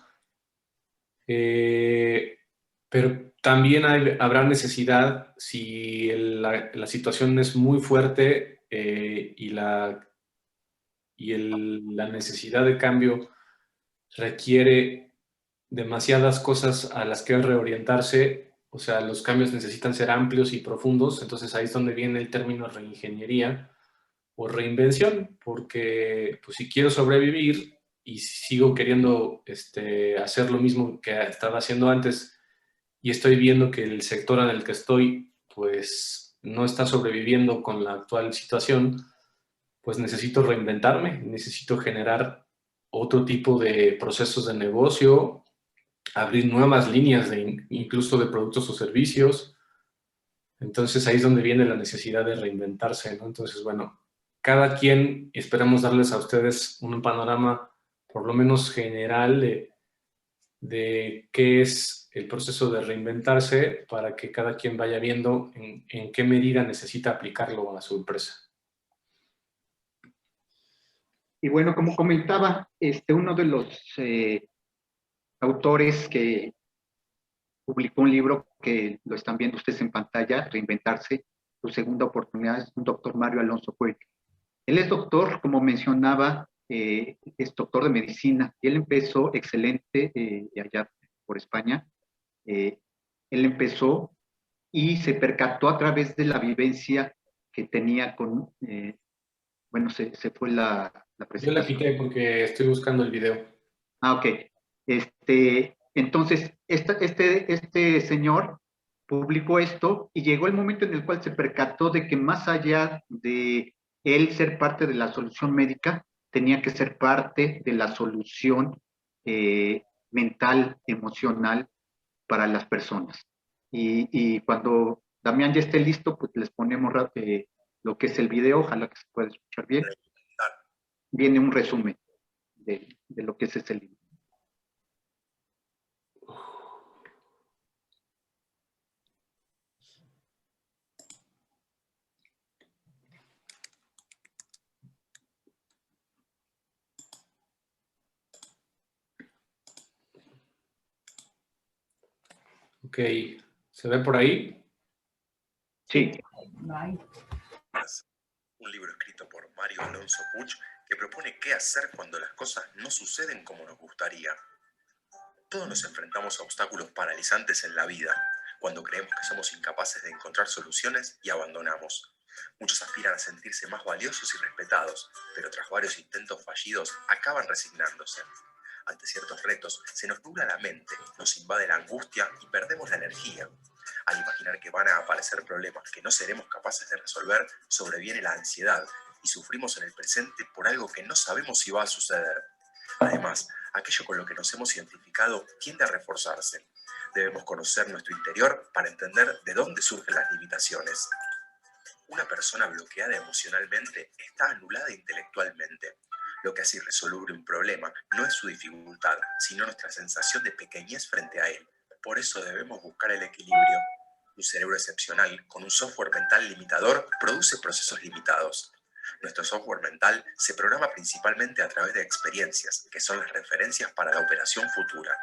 [SPEAKER 2] Pero también habrá necesidad si la situación es muy fuerte y la necesidad de cambio requiere demasiadas cosas a las que reorientarse, o sea, los cambios necesitan ser amplios y profundos, entonces ahí es donde viene el término reingeniería o reinvención, porque pues, si quiero sobrevivir y sigo queriendo hacer lo mismo que estaba haciendo antes y estoy viendo que el sector en el que estoy pues no está sobreviviendo con la actual situación, pues necesito reinventarme, necesito generar otro tipo de procesos de negocio, abrir nuevas líneas incluso de productos o servicios. Entonces ahí es donde viene la necesidad de reinventarse, ¿no? Entonces, bueno, cada quien, esperamos darles a ustedes un panorama por lo menos general de qué es el proceso de reinventarse para que cada quien vaya viendo en qué medida necesita aplicarlo a su empresa.
[SPEAKER 1] Y bueno, como comentaba, uno de los autores que publicó un libro que lo están viendo ustedes en pantalla, Reinventarse, su segunda oportunidad, es un doctor Mario Alonso Puig. Él es doctor, como mencionaba, es doctor de medicina, y él empezó excelente allá por España. Él empezó y se percató a través de la vivencia que tenía con, bueno, se fue la
[SPEAKER 2] Yo la
[SPEAKER 1] presentación.
[SPEAKER 2] quité porque estoy buscando el video.
[SPEAKER 1] Ah, ok. Entonces, este señor publicó esto y llegó el momento en el cual se percató de que más allá de él ser parte de la solución médica, tenía que ser parte de la solución mental, emocional para las personas. Y cuando Damián ya esté listo, pues les ponemos lo que es el video, ojalá que se pueda escuchar bien. Viene un resumen de lo que es ese libro.
[SPEAKER 2] Ok, ¿se ve por ahí?
[SPEAKER 1] Sí.
[SPEAKER 8] Un libro escrito por Mario Alonso Puig que propone qué hacer cuando las cosas no suceden como nos gustaría. Todos nos enfrentamos a obstáculos paralizantes en la vida, cuando creemos que somos incapaces de encontrar soluciones y abandonamos. Muchos aspiran a sentirse más valiosos y respetados, pero tras varios intentos fallidos acaban resignándose. Ante ciertos retos se nos nubla la mente, nos invade la angustia y perdemos la energía. Al imaginar que van a aparecer problemas que no seremos capaces de resolver, sobreviene la ansiedad y sufrimos en el presente por algo que no sabemos si va a suceder. Además, aquello con lo que nos hemos identificado tiende a reforzarse. Debemos conocer nuestro interior para entender de dónde surgen las limitaciones. Una persona bloqueada emocionalmente está anulada intelectualmente. Lo que hace irresoluble un problema no es su dificultad, sino nuestra sensación de pequeñez frente a él. Por eso debemos buscar el equilibrio. Un cerebro excepcional con un software mental limitador produce procesos limitados. Nuestro software mental se programa principalmente a través de experiencias, que son las referencias para la operación futura.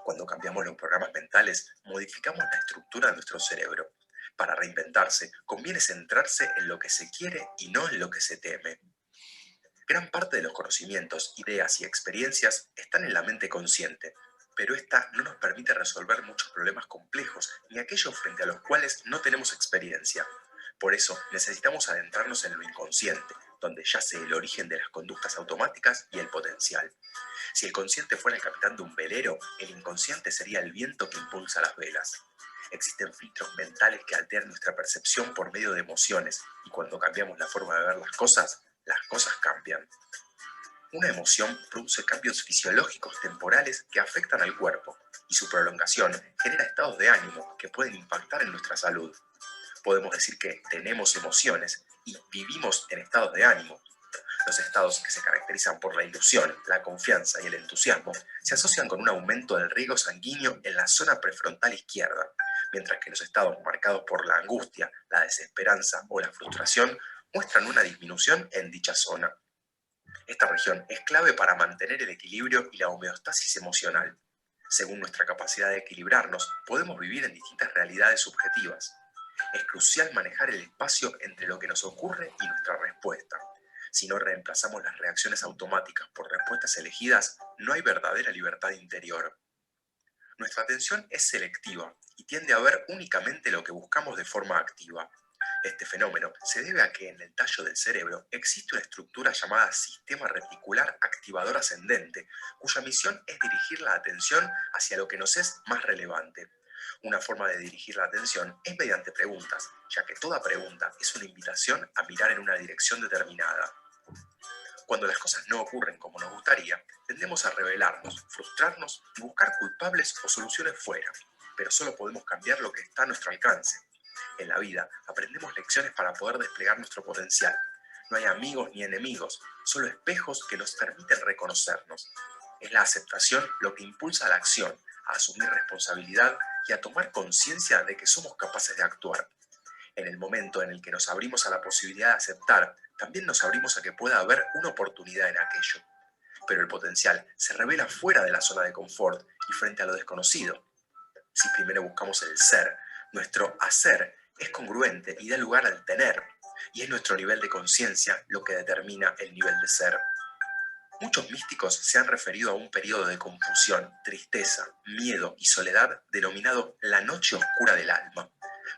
[SPEAKER 8] Cuando cambiamos los programas mentales, modificamos la estructura de nuestro cerebro. Para reinventarse, conviene centrarse en lo que se quiere y no en lo que se teme. Gran parte de los conocimientos, ideas y experiencias están en la mente consciente, pero esta no nos permite resolver muchos problemas complejos ni aquellos frente a los cuales no tenemos experiencia. Por eso necesitamos adentrarnos en lo inconsciente, donde yace el origen de las conductas automáticas y el potencial. Si el consciente fuera el capitán de un velero, el inconsciente sería el viento que impulsa las velas. Existen filtros mentales que alteran nuestra percepción por medio de emociones, y cuando cambiamos la forma de ver las cosas cambian. Una emoción produce cambios fisiológicos temporales que afectan al cuerpo, y su prolongación genera estados de ánimo que pueden impactar en nuestra salud. Podemos decir que tenemos emociones y vivimos en estados de ánimo. Los estados que se caracterizan por la ilusión, la confianza y el entusiasmo se asocian con un aumento del riego sanguíneo en la zona prefrontal izquierda, mientras que los estados marcados por la angustia, la desesperanza o la frustración muestran una disminución en dicha zona. Esta región es clave para mantener el equilibrio y la homeostasis emocional. Según nuestra capacidad de equilibrarnos, podemos vivir en distintas realidades subjetivas. Es crucial manejar el espacio entre lo que nos ocurre y nuestra respuesta. Si no reemplazamos las reacciones automáticas por respuestas elegidas, no hay verdadera libertad interior. Nuestra atención es selectiva y tiende a ver únicamente lo que buscamos de forma activa. Este fenómeno se debe a que en el tallo del cerebro existe una estructura llamada sistema reticular activador ascendente, cuya misión es dirigir la atención hacia lo que nos es más relevante. Una forma de dirigir la atención es mediante preguntas, ya que toda pregunta es una invitación a mirar en una dirección determinada. Cuando las cosas no ocurren como nos gustaría, tendemos a rebelarnos, frustrarnos y buscar culpables o soluciones fuera, pero solo podemos cambiar lo que está a nuestro alcance. En la vida aprendemos lecciones para poder desplegar nuestro potencial. No hay amigos ni enemigos, solo espejos que nos permiten reconocernos. Es la aceptación lo que impulsa a la acción, a asumir responsabilidad y a tomar conciencia de que somos capaces de actuar. En el momento en el que nos abrimos a la posibilidad de aceptar, también nos abrimos a que pueda haber una oportunidad en aquello. Pero el potencial se revela fuera de la zona de confort y frente a lo desconocido. Si primero buscamos el ser, nuestro hacer es congruente y da lugar al tener, y es nuestro nivel de conciencia lo que determina el nivel de ser. Muchos místicos se han referido a un periodo de confusión, tristeza, miedo y soledad denominado la noche oscura del alma.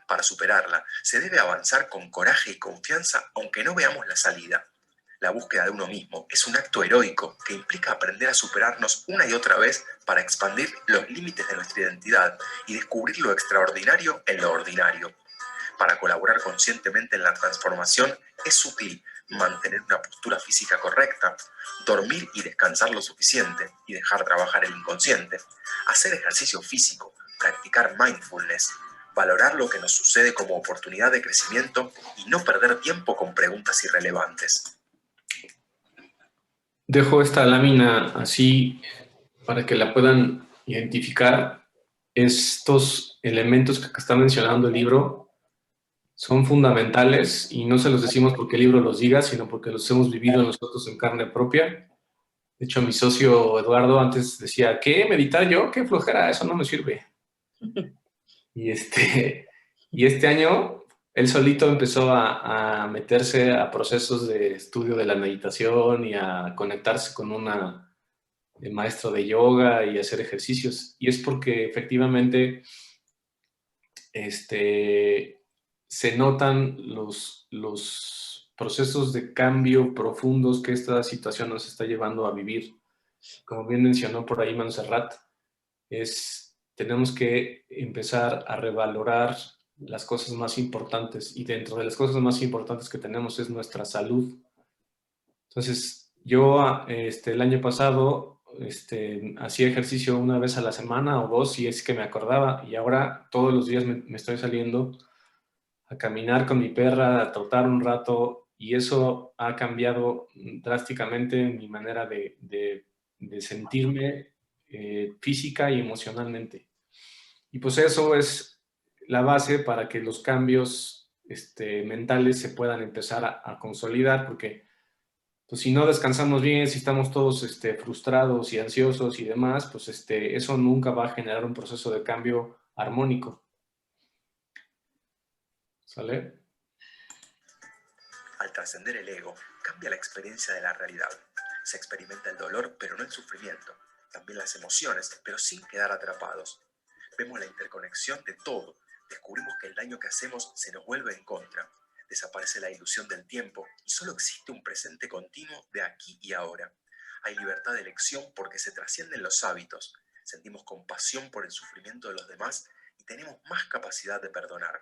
[SPEAKER 8] Para superarla, se debe avanzar con coraje y confianza aunque no veamos la salida. La búsqueda de uno mismo es un acto heroico que implica aprender a superarnos una y otra vez para expandir los límites de nuestra identidad y descubrir lo extraordinario en lo ordinario. Para colaborar conscientemente en la transformación, es útil mantener una postura física correcta, dormir y descansar lo suficiente y dejar trabajar el inconsciente, hacer ejercicio físico, practicar mindfulness, valorar lo que nos sucede como oportunidad de crecimiento y no perder tiempo con preguntas irrelevantes.
[SPEAKER 2] Dejo esta lámina así para que la puedan identificar. Estos elementos que está mencionando el libro son fundamentales y no se los decimos porque el libro los diga, sino porque los hemos vivido nosotros en carne propia. De hecho, mi socio Eduardo antes decía, ¿qué? ¿Meditar yo? ¿Qué flojera? Eso no me sirve. Y este año él solito empezó a meterse a procesos de estudio de la meditación y a conectarse con una maestro de yoga y hacer ejercicios. Y es porque efectivamente se notan los procesos de cambio profundos que esta situación nos está llevando a vivir. Como bien mencionó por ahí Montserrat, tenemos que empezar a revalorar las cosas más importantes, y dentro de las cosas más importantes que tenemos es nuestra salud. Entonces, yo el año pasado hacía ejercicio una vez a la semana o dos, si es que me acordaba, y ahora todos los días me estoy saliendo a caminar con mi perra, a trotar un rato, y eso ha cambiado drásticamente mi manera de sentirme física y emocionalmente. Y pues eso es la base para que los cambios mentales se puedan empezar a consolidar, porque pues, si no descansamos bien, si estamos todos frustrados y ansiosos y demás, pues eso nunca va a generar un proceso de cambio armónico. ¿Sale?
[SPEAKER 8] Al trascender el ego, cambia la experiencia de la realidad. Se experimenta el dolor, pero no el sufrimiento. También las emociones, pero sin quedar atrapados. Vemos la interconexión de todo. Descubrimos que el daño que hacemos se nos vuelve en contra. Desaparece la ilusión del tiempo y solo existe un presente continuo de aquí y ahora. Hay libertad de elección porque se trascienden los hábitos. Sentimos compasión por el sufrimiento de los demás y tenemos más capacidad de perdonar.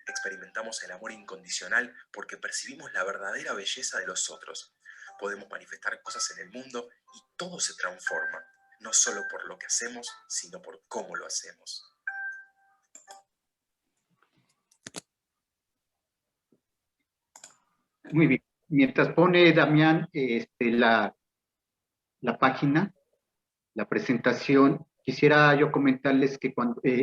[SPEAKER 8] Experimentamos el amor incondicional porque percibimos la verdadera belleza de los otros. Podemos manifestar cosas en el mundo y todo se transforma, no solo por lo que hacemos, sino por cómo lo hacemos.
[SPEAKER 1] Muy bien. Mientras pone Damián la página, la presentación, quisiera yo comentarles que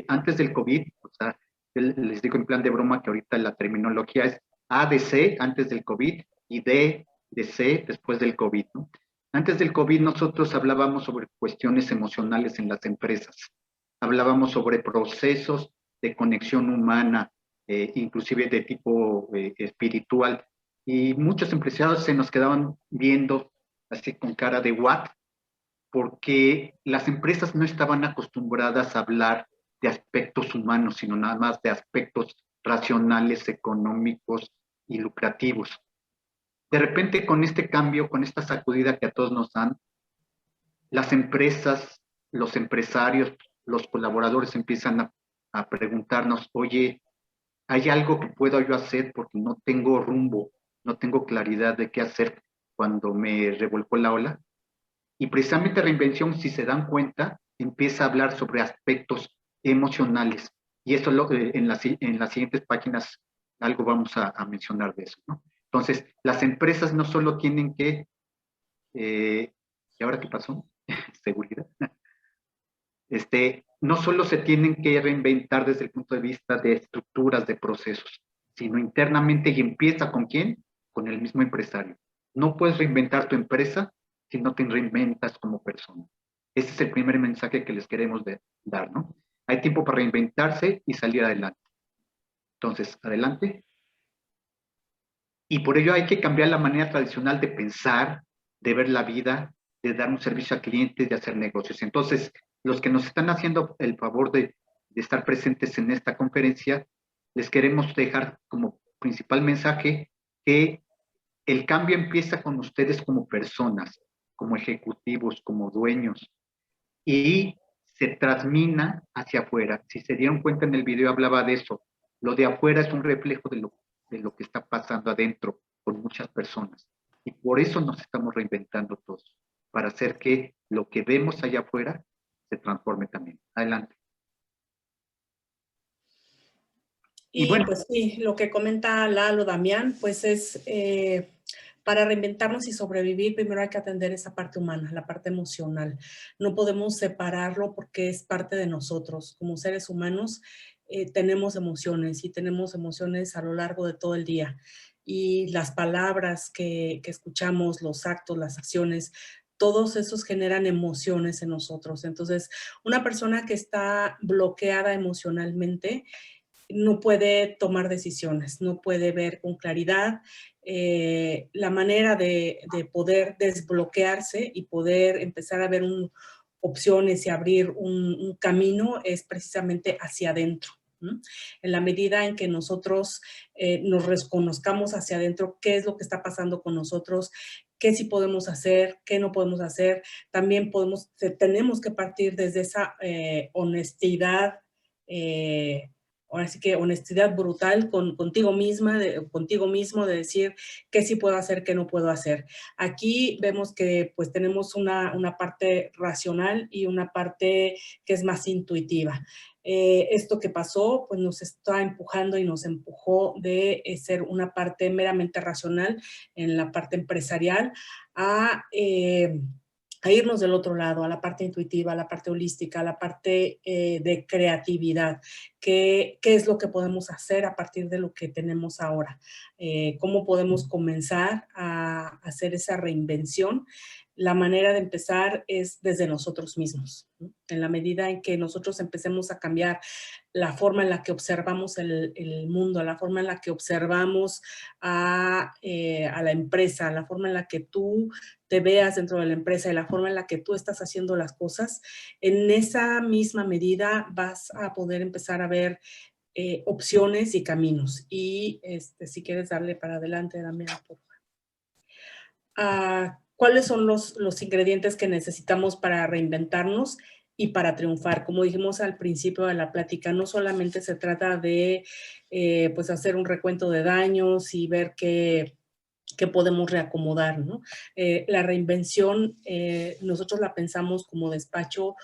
[SPEAKER 1] antes del COVID, o sea, les digo en plan de broma que ahorita la terminología es A de C antes del COVID y D de C después del COVID, ¿no? Antes del COVID nosotros hablábamos sobre cuestiones emocionales en las empresas, hablábamos sobre procesos de conexión humana, inclusive de tipo espiritual, y muchos empresarios se nos quedaban viendo así con cara de what, porque las empresas no estaban acostumbradas a hablar de aspectos humanos, sino nada más de aspectos racionales, económicos y lucrativos. De repente, con este cambio, con esta sacudida que a todos nos dan, las empresas, los empresarios, los colaboradores empiezan a preguntarnos, oye, ¿hay algo que pueda yo hacer? Porque no tengo rumbo, no tengo claridad de qué hacer cuando me revolcó la ola. Y precisamente Reinvención, si se dan cuenta, empieza a hablar sobre aspectos emocionales. Y eso en las siguientes páginas algo vamos a mencionar de eso, ¿no? Entonces, las empresas no solo tienen que... ¿y ahora qué pasó? Seguridad. No solo se tienen que reinventar desde el punto de vista de estructuras, de procesos, sino internamente, y empieza ¿con quién? Con el mismo empresario. No puedes reinventar tu empresa si no te reinventas como persona. Ese es el primer mensaje que les queremos dar, ¿no? Hay tiempo para reinventarse y salir adelante. Entonces, adelante. Y por ello hay que cambiar la manera tradicional de pensar, de ver la vida, de dar un servicio a clientes, de hacer negocios. Entonces, los que nos están haciendo el favor de estar presentes en esta conferencia, les queremos dejar como principal mensaje que el cambio empieza con ustedes como personas, como ejecutivos, como dueños, y se transmina hacia afuera. Si se dieron cuenta en el video hablaba de eso. Lo de afuera es un reflejo de lo que está pasando adentro con muchas personas. Y por eso nos estamos reinventando todos, para hacer que lo que vemos allá afuera se transforme también. Adelante.
[SPEAKER 3] Y bueno, pues sí, lo que comenta Lalo, Damián, pues es para reinventarnos y sobrevivir, primero hay que atender esa parte humana, la parte emocional. No podemos separarlo porque es parte de nosotros. Como seres humanos tenemos emociones y tenemos emociones a lo largo de todo el día. Y las palabras que escuchamos, los actos, las acciones, todos esos generan emociones en nosotros. Entonces, una persona que está bloqueada emocionalmente no puede tomar decisiones, no puede ver con claridad. La manera de poder desbloquearse y poder empezar a ver opciones y abrir un camino es precisamente hacia adentro. En la medida en que nosotros nos reconozcamos hacia adentro, qué es lo que está pasando con nosotros, qué sí podemos hacer, qué no podemos hacer, también tenemos que partir desde esa honestidad, ahora sí que honestidad brutal contigo misma, contigo mismo, de decir qué sí puedo hacer, qué no puedo hacer. Aquí vemos que pues tenemos una parte racional y una parte que es más intuitiva. Esto que pasó pues nos está empujando y nos empujó de ser una parte meramente racional en la parte empresarial a irnos del otro lado, a la parte intuitiva, a la parte holística, a la parte de creatividad. ¿Qué es lo que podemos hacer a partir de lo que tenemos ahora? ¿Cómo podemos comenzar a hacer esa reinvención? la manera de empezar es desde nosotros mismos, ¿no? En la medida en que nosotros empecemos a cambiar la forma en la que observamos el mundo, la forma en la que observamos a la empresa, la forma en la que tú te veas dentro de la empresa y la forma en la que tú estás haciendo las cosas, en esa misma medida vas a poder empezar a ver opciones y caminos. Y si quieres darle para adelante, Damián, por favor. ¿Cuáles son los ingredientes que necesitamos para reinventarnos y para triunfar? Como dijimos al principio de la plática, no solamente se trata de pues hacer un recuento de daños y ver qué podemos reacomodar, ¿no? La reinvención, nosotros la pensamos como despacho,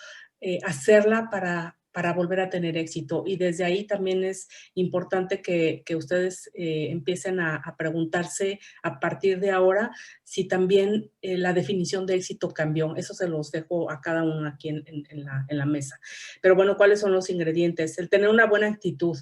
[SPEAKER 3] hacerla para volver a tener éxito. Y desde ahí también es importante que ustedes empiecen a preguntarse a partir de ahora si también la definición de éxito cambió. Eso se los dejo a cada uno aquí en la mesa. Pero bueno, ¿cuáles son los ingredientes? El tener una buena actitud.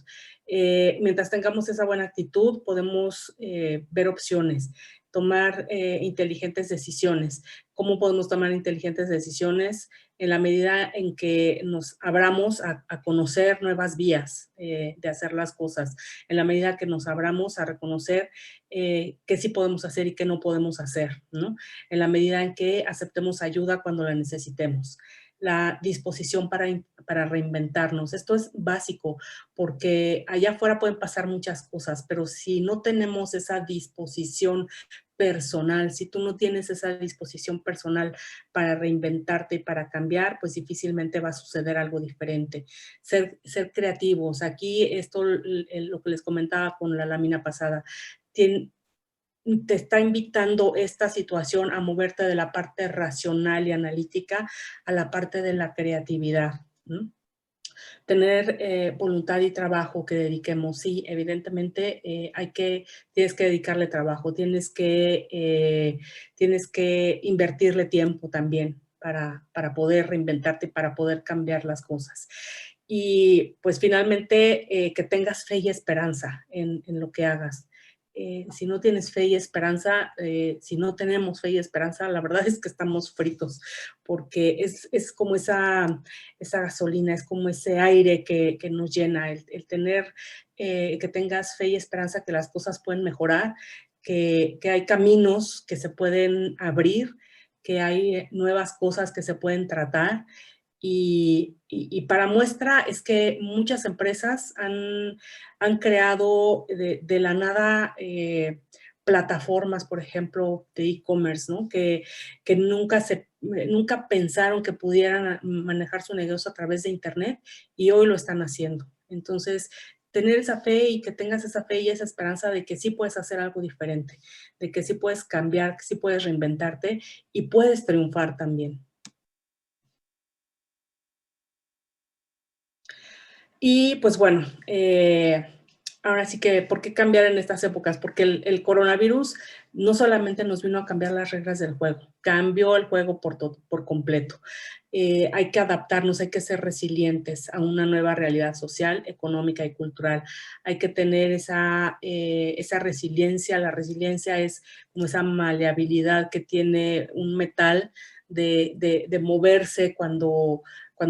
[SPEAKER 3] Mientras tengamos esa buena actitud, podemos ver opciones, tomar inteligentes decisiones. ¿Cómo podemos tomar inteligentes decisiones? En la medida en que nos abramos a conocer nuevas vías de hacer las cosas, en la medida que nos abramos a reconocer qué sí podemos hacer y qué no podemos hacer, ¿no? En la medida en que aceptemos ayuda cuando la necesitemos. La disposición para reinventarnos. Esto es básico porque allá afuera pueden pasar muchas cosas, pero si no tenemos esa disposición personal, si tú no tienes esa disposición personal para reinventarte y para cambiar, pues difícilmente va a suceder algo diferente. Ser creativos. Aquí esto, lo que les comentaba con la lámina pasada, te está invitando esta situación a moverte de la parte racional y analítica a la parte de la creatividad, ¿no? Tener voluntad y trabajo que dediquemos. Sí, evidentemente tienes que dedicarle trabajo, tienes que invertirle tiempo también para poder reinventarte y para poder cambiar las cosas. Y pues finalmente que tengas fe y esperanza en lo que hagas. Si no tienes fe y esperanza, si no tenemos fe y esperanza, la verdad es que estamos fritos, porque es como esa gasolina, es como ese aire que nos llena, el tener, que tengas fe y esperanza que las cosas pueden mejorar, que hay caminos que se pueden abrir, que hay nuevas cosas que se pueden tratar. Y para muestra es que muchas empresas han creado de la nada plataformas, por ejemplo, de e-commerce, ¿no? Que nunca pensaron que pudieran manejar su negocio a través de Internet y hoy lo están haciendo. Entonces, tener esa fe y que tengas esa fe y esa esperanza de que sí puedes hacer algo diferente, de que sí puedes cambiar, que sí puedes reinventarte y puedes triunfar también. Y pues bueno, ahora sí que, ¿por qué cambiar en estas épocas? Porque el coronavirus no solamente nos vino a cambiar las reglas del juego, cambió el juego por completo. Hay que adaptarnos, hay que ser resilientes a una nueva realidad social, económica y cultural. Hay que tener esa resiliencia. La resiliencia es como esa maleabilidad que tiene un metal de moverse cuando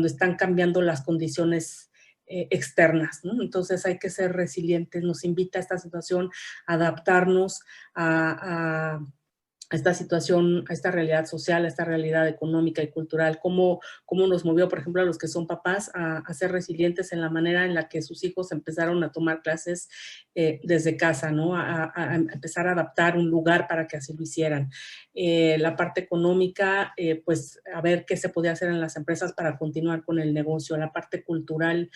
[SPEAKER 3] están cambiando las condiciones externas, ¿no? Entonces hay que ser resilientes, nos invita a esta situación a adaptarnos a esta situación, a esta realidad social, a esta realidad económica y cultural, cómo nos movió, por ejemplo, a los que son papás a ser resilientes en la manera en la que sus hijos empezaron a tomar clases desde casa, ¿no? A empezar a adaptar un lugar para que así lo hicieran. La parte económica, pues a ver qué se podía hacer en las empresas para continuar con el negocio. La parte cultural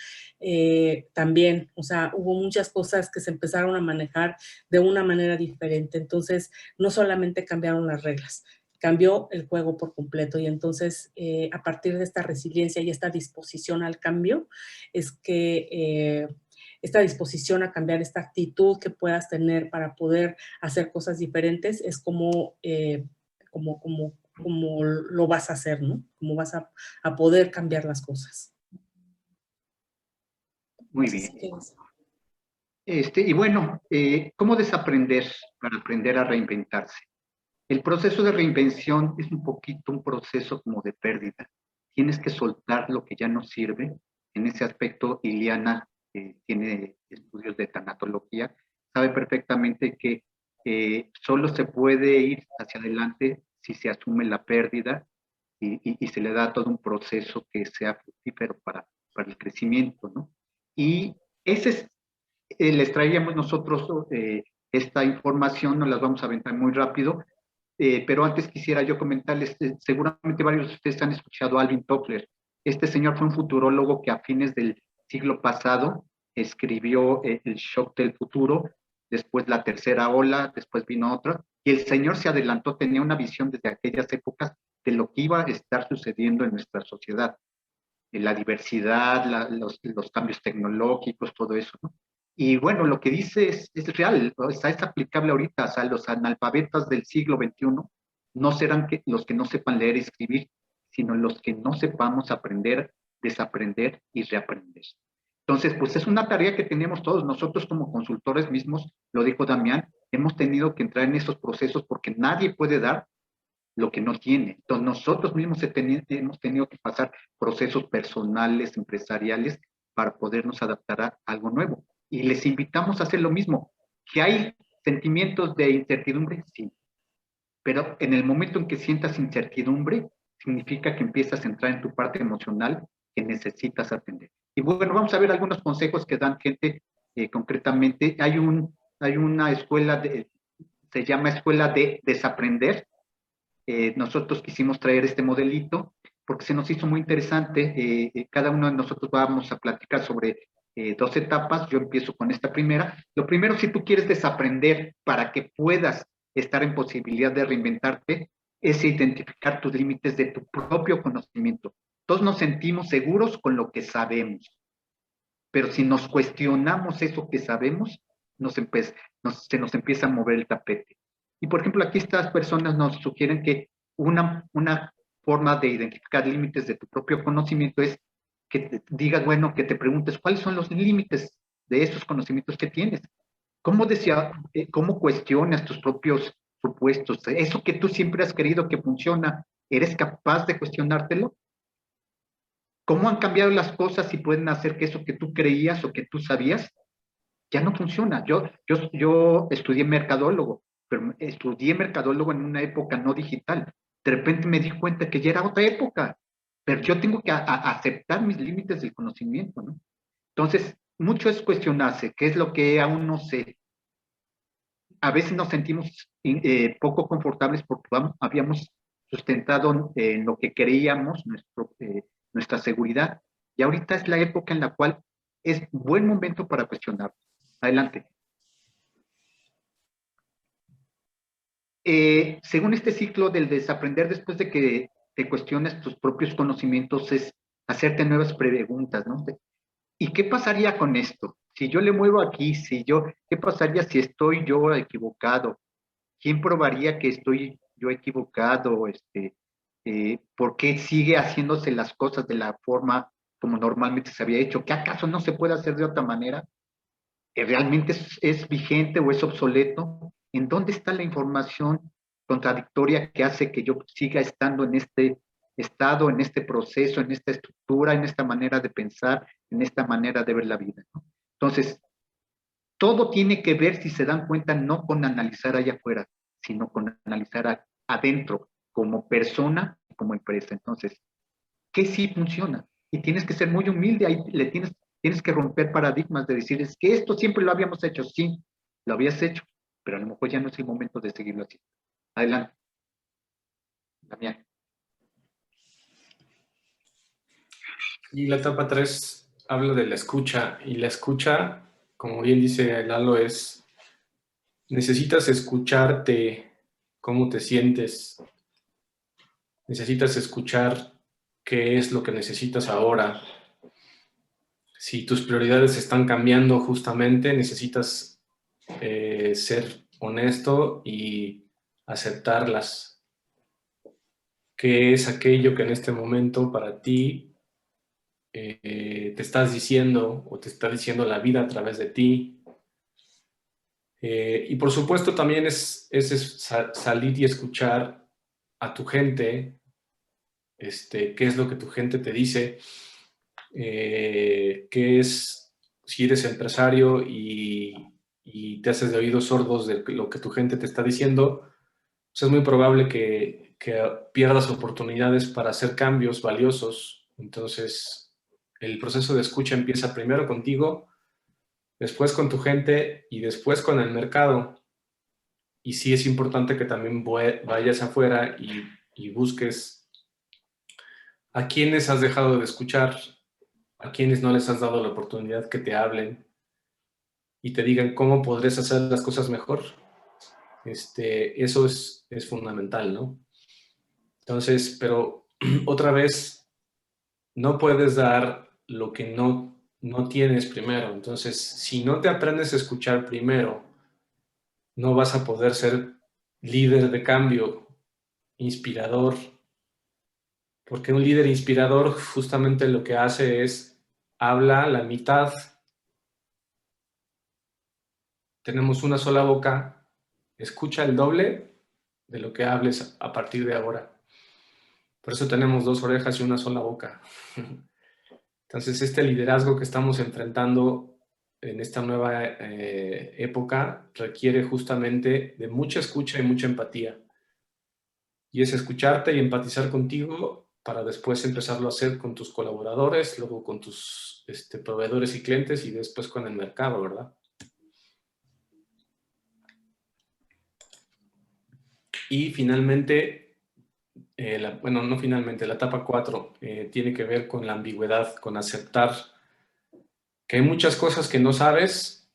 [SPEAKER 3] también, o sea, hubo muchas cosas que se empezaron a manejar de una manera diferente. Entonces, no solamente cambiaron las reglas, cambió el juego por completo y entonces a partir de esta resiliencia y esta disposición al cambio es que esta disposición a cambiar, esta actitud que puedas tener para poder hacer cosas diferentes es como lo vas a hacer, ¿no? Cómo vas a poder cambiar las cosas.
[SPEAKER 1] Muy bien. Y bueno, ¿cómo desaprender para aprender a reinventarse? El proceso de reinvención es un poquito un proceso como de pérdida. Tienes que soltar lo que ya no sirve. En ese aspecto, Iliana tiene estudios de tanatología, sabe perfectamente que solo se puede ir hacia adelante si se asume la pérdida y se le da todo un proceso que sea fructífero para el crecimiento, ¿no? Y ese es, les traíamos nosotros esta información, nos las vamos a aventar muy rápido, pero antes quisiera yo comentarles, seguramente varios de ustedes han escuchado a Alvin Toffler. Este señor fue un futurólogo que a fines del siglo pasado escribió El shock del futuro, después La tercera ola, después vino otra, y el señor se adelantó, tenía una visión desde aquellas épocas de lo que iba a estar sucediendo en nuestra sociedad, la diversidad, los cambios tecnológicos, todo eso, ¿no? Y bueno, lo que dice es real, ¿no? Es aplicable ahorita, o sea, los analfabetas del siglo XXI no serán los que no sepan leer y escribir, sino los que no sepamos aprender, desaprender y reaprender. Entonces, pues es una tarea que tenemos todos. Nosotros como consultores mismos, lo dijo Damián, hemos tenido que entrar en esos procesos porque nadie puede dar lo que no tiene. Entonces, nosotros mismos hemos tenido que pasar procesos personales, empresariales, para podernos adaptar a algo nuevo. Y les invitamos a hacer lo mismo. ¿Que hay sentimientos de incertidumbre? Sí. Pero en el momento en que sientas incertidumbre, significa que empiezas a entrar en tu parte emocional que necesitas atender. Y bueno, vamos a ver algunos consejos que dan gente concretamente. Hay una escuela, se llama Escuela de Desaprender. Nosotros quisimos traer este modelito porque se nos hizo muy interesante. Cada uno de nosotros vamos a platicar sobre 2 etapas. Yo empiezo con esta primera. Lo primero, si tú quieres desaprender para que puedas estar en posibilidad de reinventarte, es identificar tus límites de tu propio conocimiento. Todos nos sentimos seguros con lo que sabemos, pero si nos cuestionamos eso que sabemos, se nos empieza a mover el tapete. Y por ejemplo, aquí estas personas nos sugieren que una forma de identificar límites de tu propio conocimiento es que te digas, bueno, que te preguntes cuáles son los límites de esos conocimientos que tienes. ¿Cómo cuestionas tus propios supuestos? Eso que tú siempre has creído que funciona, ¿eres capaz de cuestionártelo? ¿Cómo han cambiado las cosas y pueden hacer que eso que tú creías o que tú sabías ya no funciona? Yo estudié mercadólogo, pero estudié mercadólogo en una época no digital. De repente me di cuenta que ya era otra época, pero yo tengo que aceptar mis límites del conocimiento, ¿no? Entonces, mucho es cuestionarse, ¿qué es lo que aún no sé? A veces nos sentimos poco confortables porque habíamos sustentado en lo que creíamos, nuestra seguridad, y ahorita es la época en la cual es buen momento para cuestionar. Adelante. Según este ciclo del desaprender, después de que te cuestiones tus propios conocimientos, es hacerte nuevas preguntas, ¿no? ¿Y qué pasaría con esto? Si yo le muevo aquí, ¿qué pasaría si estoy yo equivocado? ¿Quién probaría que estoy yo equivocado? ¿Por qué sigue haciéndose las cosas de la forma como normalmente se había hecho? ¿Qué acaso no se puede hacer de otra manera? ¿Realmente es vigente o es obsoleto? ¿En dónde está la información contradictoria que hace que yo siga estando en este estado, en este proceso, en esta estructura, en esta manera de pensar, en esta manera de ver la vida, ¿no? Entonces, todo tiene que ver, si se dan cuenta, no con analizar allá afuera, sino con analizar adentro, como persona y como empresa. Entonces, ¿qué sí funciona? Y tienes que ser muy humilde, ahí tienes que romper paradigmas de decir, es que esto siempre lo habíamos hecho. Sí, lo habías hecho, pero a lo mejor ya no es el momento de seguirlo así. Adelante. Damián.
[SPEAKER 2] Y la etapa 3 habla de la escucha, y la escucha, como bien dice Lalo, necesitas escucharte, cómo te sientes, necesitas escuchar qué es lo que necesitas ahora. Si tus prioridades están cambiando justamente, necesitas ser honesto y aceptarlas. ¿Qué es aquello que en este momento para ti te estás diciendo o te está diciendo la vida a través de ti? Y por supuesto también es salir y escuchar a tu gente, qué es lo que tu gente te dice, qué es, si eres empresario y te haces de oídos sordos de lo que tu gente te está diciendo, pues es muy probable que pierdas oportunidades para hacer cambios valiosos. Entonces, el proceso de escucha empieza primero contigo, después con tu gente y después con el mercado. Y sí es importante que también vayas afuera y busques a quienes has dejado de escuchar, a quienes no les has dado la oportunidad que te hablen y te digan cómo podrías hacer las cosas mejor. Eso es fundamental, ¿no? Entonces, pero otra vez, no puedes dar lo que no tienes primero. Entonces, si no te aprendes a escuchar primero, no vas a poder ser líder de cambio, inspirador, porque un líder inspirador justamente lo que hace es habla la mitad. Tenemos una sola boca, escucha el doble de lo que hables a partir de ahora. Por eso tenemos 2 orejas y una sola boca. Entonces, este liderazgo que estamos enfrentando en esta nueva época requiere justamente de mucha escucha y mucha empatía. Y es escucharte y empatizar contigo para después empezarlo a hacer con tus colaboradores, luego con tus proveedores y clientes y después con el mercado, ¿verdad? Y finalmente, no finalmente, la etapa 4 tiene que ver con la ambigüedad, con aceptar que hay muchas cosas que no sabes,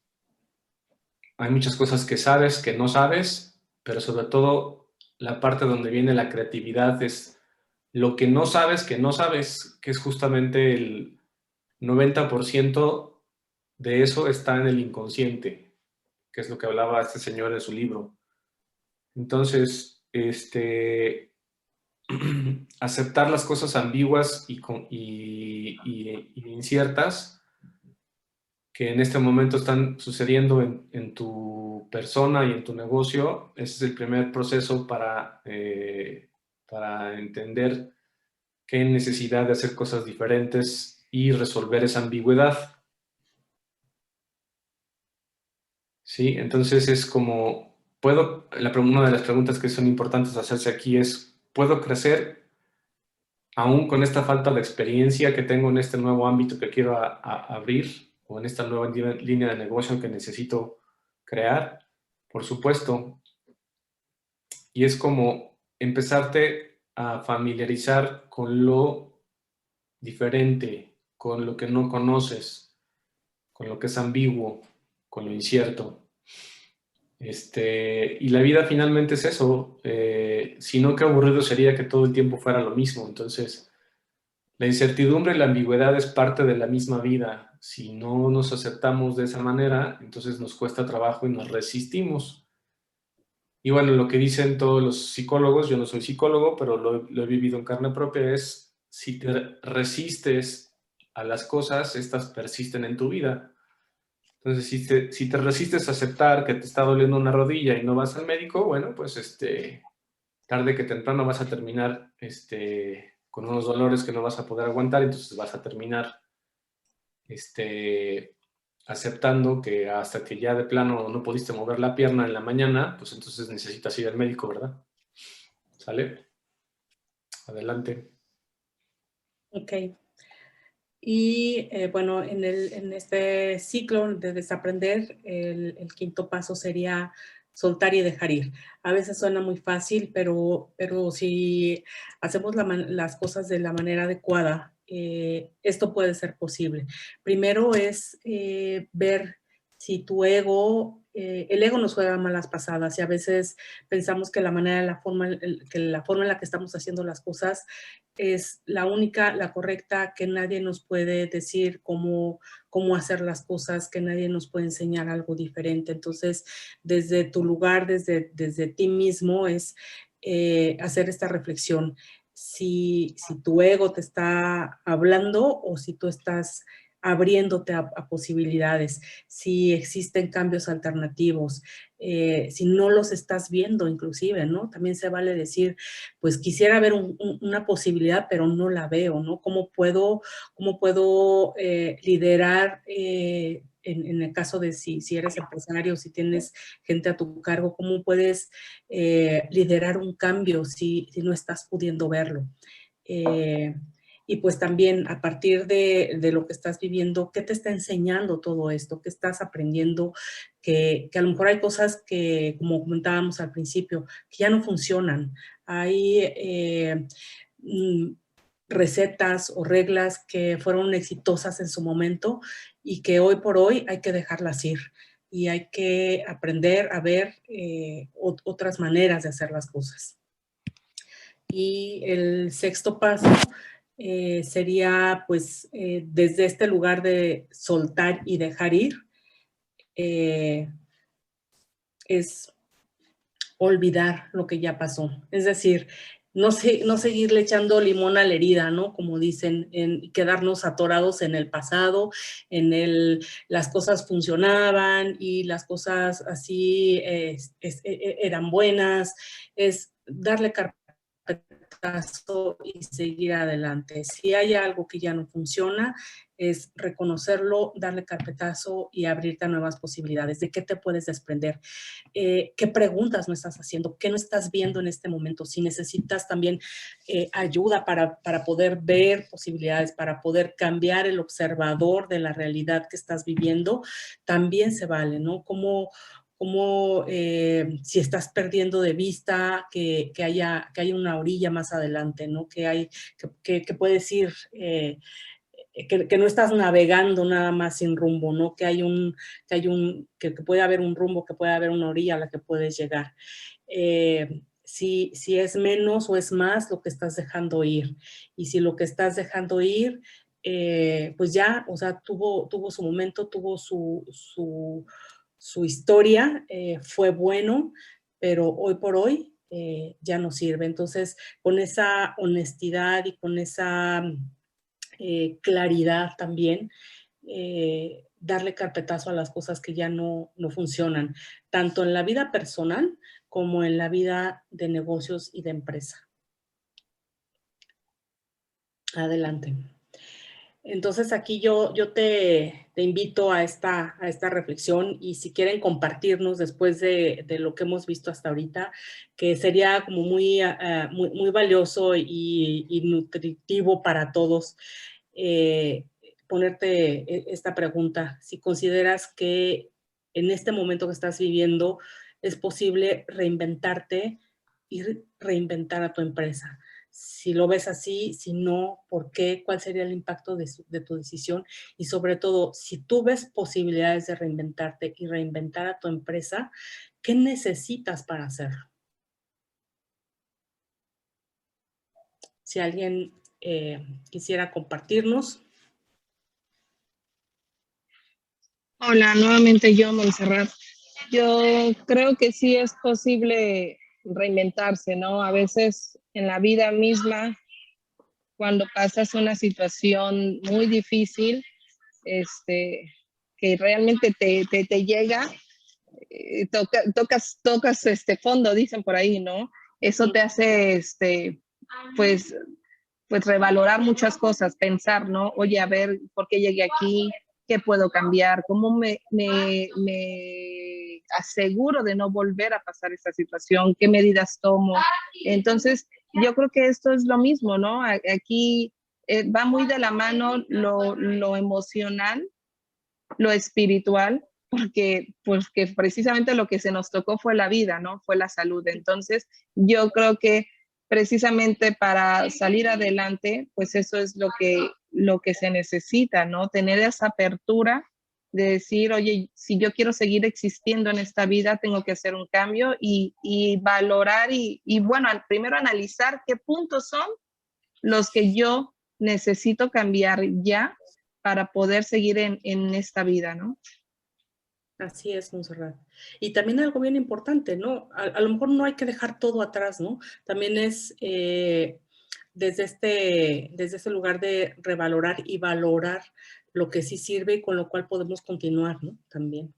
[SPEAKER 2] hay muchas cosas que sabes que no sabes, pero sobre todo la parte donde viene la creatividad es lo que no sabes, que es justamente el 90% de eso está en el inconsciente, que es lo que hablaba este señor en su libro. Entonces, aceptar las cosas ambiguas y inciertas que en este momento están sucediendo en tu persona y en tu negocio, ese es el primer proceso para entender que hay necesidad de hacer cosas diferentes y resolver esa ambigüedad. ¿Sí? Entonces es como, una de las preguntas que son importantes hacerse aquí es, ¿puedo crecer aún con esta falta de experiencia que tengo en este nuevo ámbito que quiero abrir o en esta nueva línea de negocio que necesito crear? Por supuesto. Y es como empezarte a familiarizar con lo diferente, con lo que no conoces, con lo que es ambiguo, con lo incierto. Y la vida finalmente es eso. Si no, qué aburrido sería que todo el tiempo fuera lo mismo. Entonces, la incertidumbre y la ambigüedad es parte de la misma vida. Si no nos aceptamos de esa manera, entonces nos cuesta trabajo y nos resistimos. Y bueno, lo que dicen todos los psicólogos, yo no soy psicólogo, pero lo he vivido en carne propia, es si te resistes a las cosas, estas persisten en tu vida. Entonces, si te resistes a aceptar que te está doliendo una rodilla y no vas al médico, bueno, pues tarde que temprano vas a terminar con unos dolores que no vas a poder aguantar, entonces vas a terminar aceptando que hasta que ya de plano no pudiste mover la pierna en la mañana, pues entonces necesitas ir al médico, ¿verdad? ¿Sale? Adelante.
[SPEAKER 3] Ok. Y bueno, en este ciclo de desaprender, el quinto paso sería soltar y dejar ir. A veces suena muy fácil, pero si hacemos las cosas de la manera adecuada, esto puede ser posible. Primero es ver si tu ego, el ego nos juega malas pasadas y a veces pensamos que la forma en la que estamos haciendo las cosas es la única, la correcta, que nadie nos puede decir cómo hacer las cosas, que nadie nos puede enseñar algo diferente. Entonces, desde tu lugar, desde ti mismo, es hacer esta reflexión. Si tu ego te está hablando o si tú estás abriéndote a posibilidades, si existen cambios alternativos, si no los estás viendo inclusive, ¿no? También se vale decir, pues quisiera ver una posibilidad, pero no la veo, ¿no? ¿Cómo puedo liderar, en el caso de si eres empresario, si tienes gente a tu cargo, cómo puedes liderar un cambio si no estás pudiendo verlo? Y pues también a partir de lo que estás viviendo, ¿qué te está enseñando todo esto? ¿Qué estás aprendiendo? Que a lo mejor hay cosas que, como comentábamos al principio, que ya no funcionan. Hay recetas o reglas que fueron exitosas en su momento y que hoy por hoy hay que dejarlas ir. Y hay que aprender a ver otras maneras de hacer las cosas. Y el sexto paso sería, pues, desde este lugar de soltar y dejar ir, es olvidar lo que ya pasó. Es decir, no seguirle echando limón a la herida, ¿no? Como dicen, en quedarnos atorados en el pasado, las cosas funcionaban y las cosas así eran buenas. Es darle carpetazo y seguir adelante. Si hay algo que ya no funciona, es reconocerlo, darle carpetazo y abrirte a nuevas posibilidades. ¿De qué te puedes desprender? ¿Qué preguntas no estás haciendo? ¿Qué no estás viendo en este momento? Si necesitas también ayuda para poder ver posibilidades, para poder cambiar el observador de la realidad que estás viviendo, también se vale, ¿no? Como si estás perdiendo de vista que haya una orilla más adelante, ¿no? Que puedes ir, que no estás navegando nada más sin rumbo, ¿no? Que puede haber un rumbo, que puede haber una orilla a la que puedes llegar. Si es menos o es más lo que estás dejando ir. Y si lo que estás dejando ir, pues ya, o sea, tuvo su momento, tuvo su historia, fue bueno, pero hoy por hoy ya no sirve. Entonces, con esa honestidad y con esa claridad también, darle carpetazo a las cosas que ya no funcionan, tanto en la vida personal como en la vida de negocios y de empresa. Adelante. Entonces aquí yo te invito a esta reflexión, y si quieren compartirnos después de lo que hemos visto hasta ahorita, que sería como muy valioso y nutritivo para todos, ponerte esta pregunta: si consideras que en este momento que estás viviendo es posible reinventarte y reinventar a tu empresa. Si lo ves así, si no, ¿por qué? ¿Cuál sería el impacto de tu decisión? Y sobre todo, si tú ves posibilidades de reinventarte y reinventar a tu empresa, ¿qué necesitas para hacerlo? Si alguien quisiera compartirnos.
[SPEAKER 7] Hola, nuevamente yo, Montserrat. Yo creo que sí es posible reinventarse, ¿no? A veces en la vida misma, cuando pasas una situación muy difícil, que realmente te llega, tocas fondo, dicen por ahí, ¿no? Eso te hace, pues revalorar muchas cosas, pensar, ¿no? Oye, a ver, ¿por qué llegué aquí? ¿Qué puedo cambiar? ¿Cómo me aseguro de no volver a pasar esta situación? ¿Qué medidas tomo? Entonces, yo creo que esto es lo mismo, ¿no? Aquí va muy de la mano lo emocional, lo espiritual, porque precisamente lo que se nos tocó fue la vida, ¿no? Fue la salud. Entonces, yo creo que precisamente para salir adelante, pues eso es lo que se necesita, ¿no? Tener esa apertura de decir, oye, si yo quiero seguir existiendo en esta vida, tengo que hacer un cambio y valorar y bueno, primero analizar qué puntos son los que yo necesito cambiar ya para poder seguir en esta vida, ¿no?
[SPEAKER 3] Así es, Montserrat. Y también algo bien importante, ¿no? A lo mejor no hay que dejar todo atrás, ¿no? También es desde este lugar de revalorar y valorar lo que sí sirve y con lo cual podemos continuar, ¿no? También.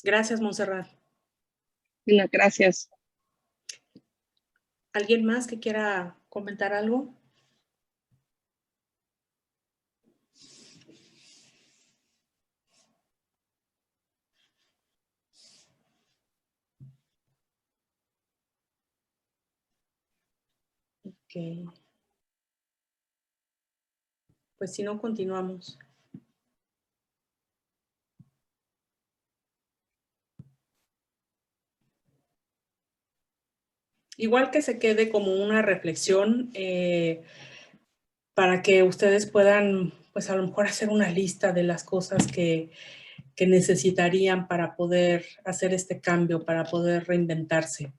[SPEAKER 3] Gracias, Montserrat.
[SPEAKER 7] Gracias.
[SPEAKER 3] ¿Alguien más que quiera comentar algo? Ok. Pues si no, continuamos. Igual que se quede como una reflexión para que ustedes puedan, pues a lo mejor hacer una lista de las cosas que necesitarían para poder hacer este cambio, para poder reinventarse.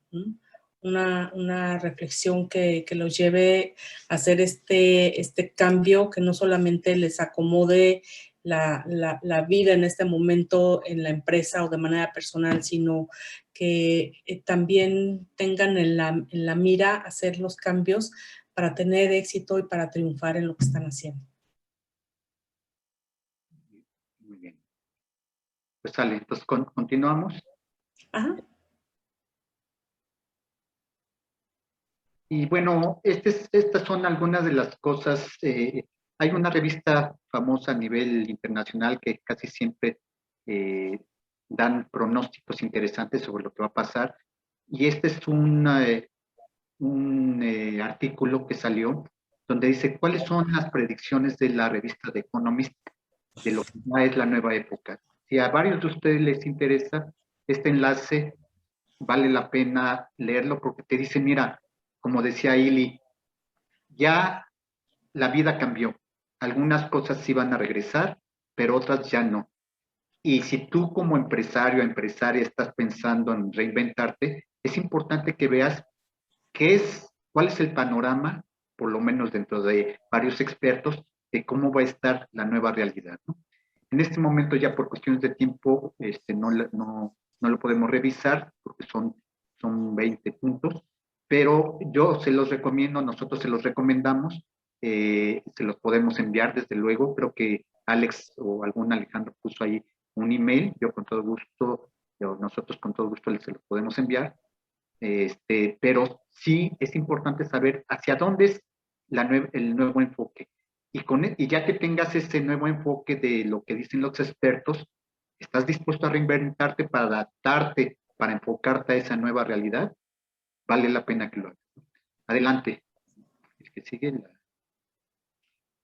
[SPEAKER 3] Una reflexión que los lleve a hacer este cambio que no solamente les acomode la vida en este momento en la empresa o de manera personal, sino que también tengan en la mira hacer los cambios para tener éxito y para triunfar en lo que están haciendo.
[SPEAKER 1] Muy bien. Pues sale, entonces continuamos.
[SPEAKER 3] Ajá.
[SPEAKER 1] Y bueno, estas son algunas de las cosas. Hay una revista famosa a nivel internacional que casi siempre dan pronósticos interesantes sobre lo que va a pasar. Y este es un artículo que salió donde dice cuáles son las predicciones de la revista The Economist de lo que ya es la nueva época. Si a varios de ustedes les interesa este enlace, vale la pena leerlo porque te dice, mira, como decía Ili, ya la vida cambió. Algunas cosas sí van a regresar, pero otras ya no. Y si tú como empresario o empresaria estás pensando en reinventarte, es importante que veas cuál es el panorama, por lo menos dentro de varios expertos, de cómo va a estar la nueva realidad, ¿no? En este momento ya por cuestiones de tiempo no lo podemos revisar porque son 20 puntos, pero yo se los recomiendo, nosotros se los recomendamos, se los podemos enviar desde luego. Creo que Alex o algún Alejandro puso ahí un email, yo con todo gusto, nosotros con todo gusto se los podemos enviar, pero sí es importante saber hacia dónde es el nuevo enfoque. Y ya que tengas ese nuevo enfoque de lo que dicen los expertos, ¿estás dispuesto a reinventarte para adaptarte, para enfocarte a esa nueva realidad? Vale la pena que lo hagas. Adelante. El que sigue.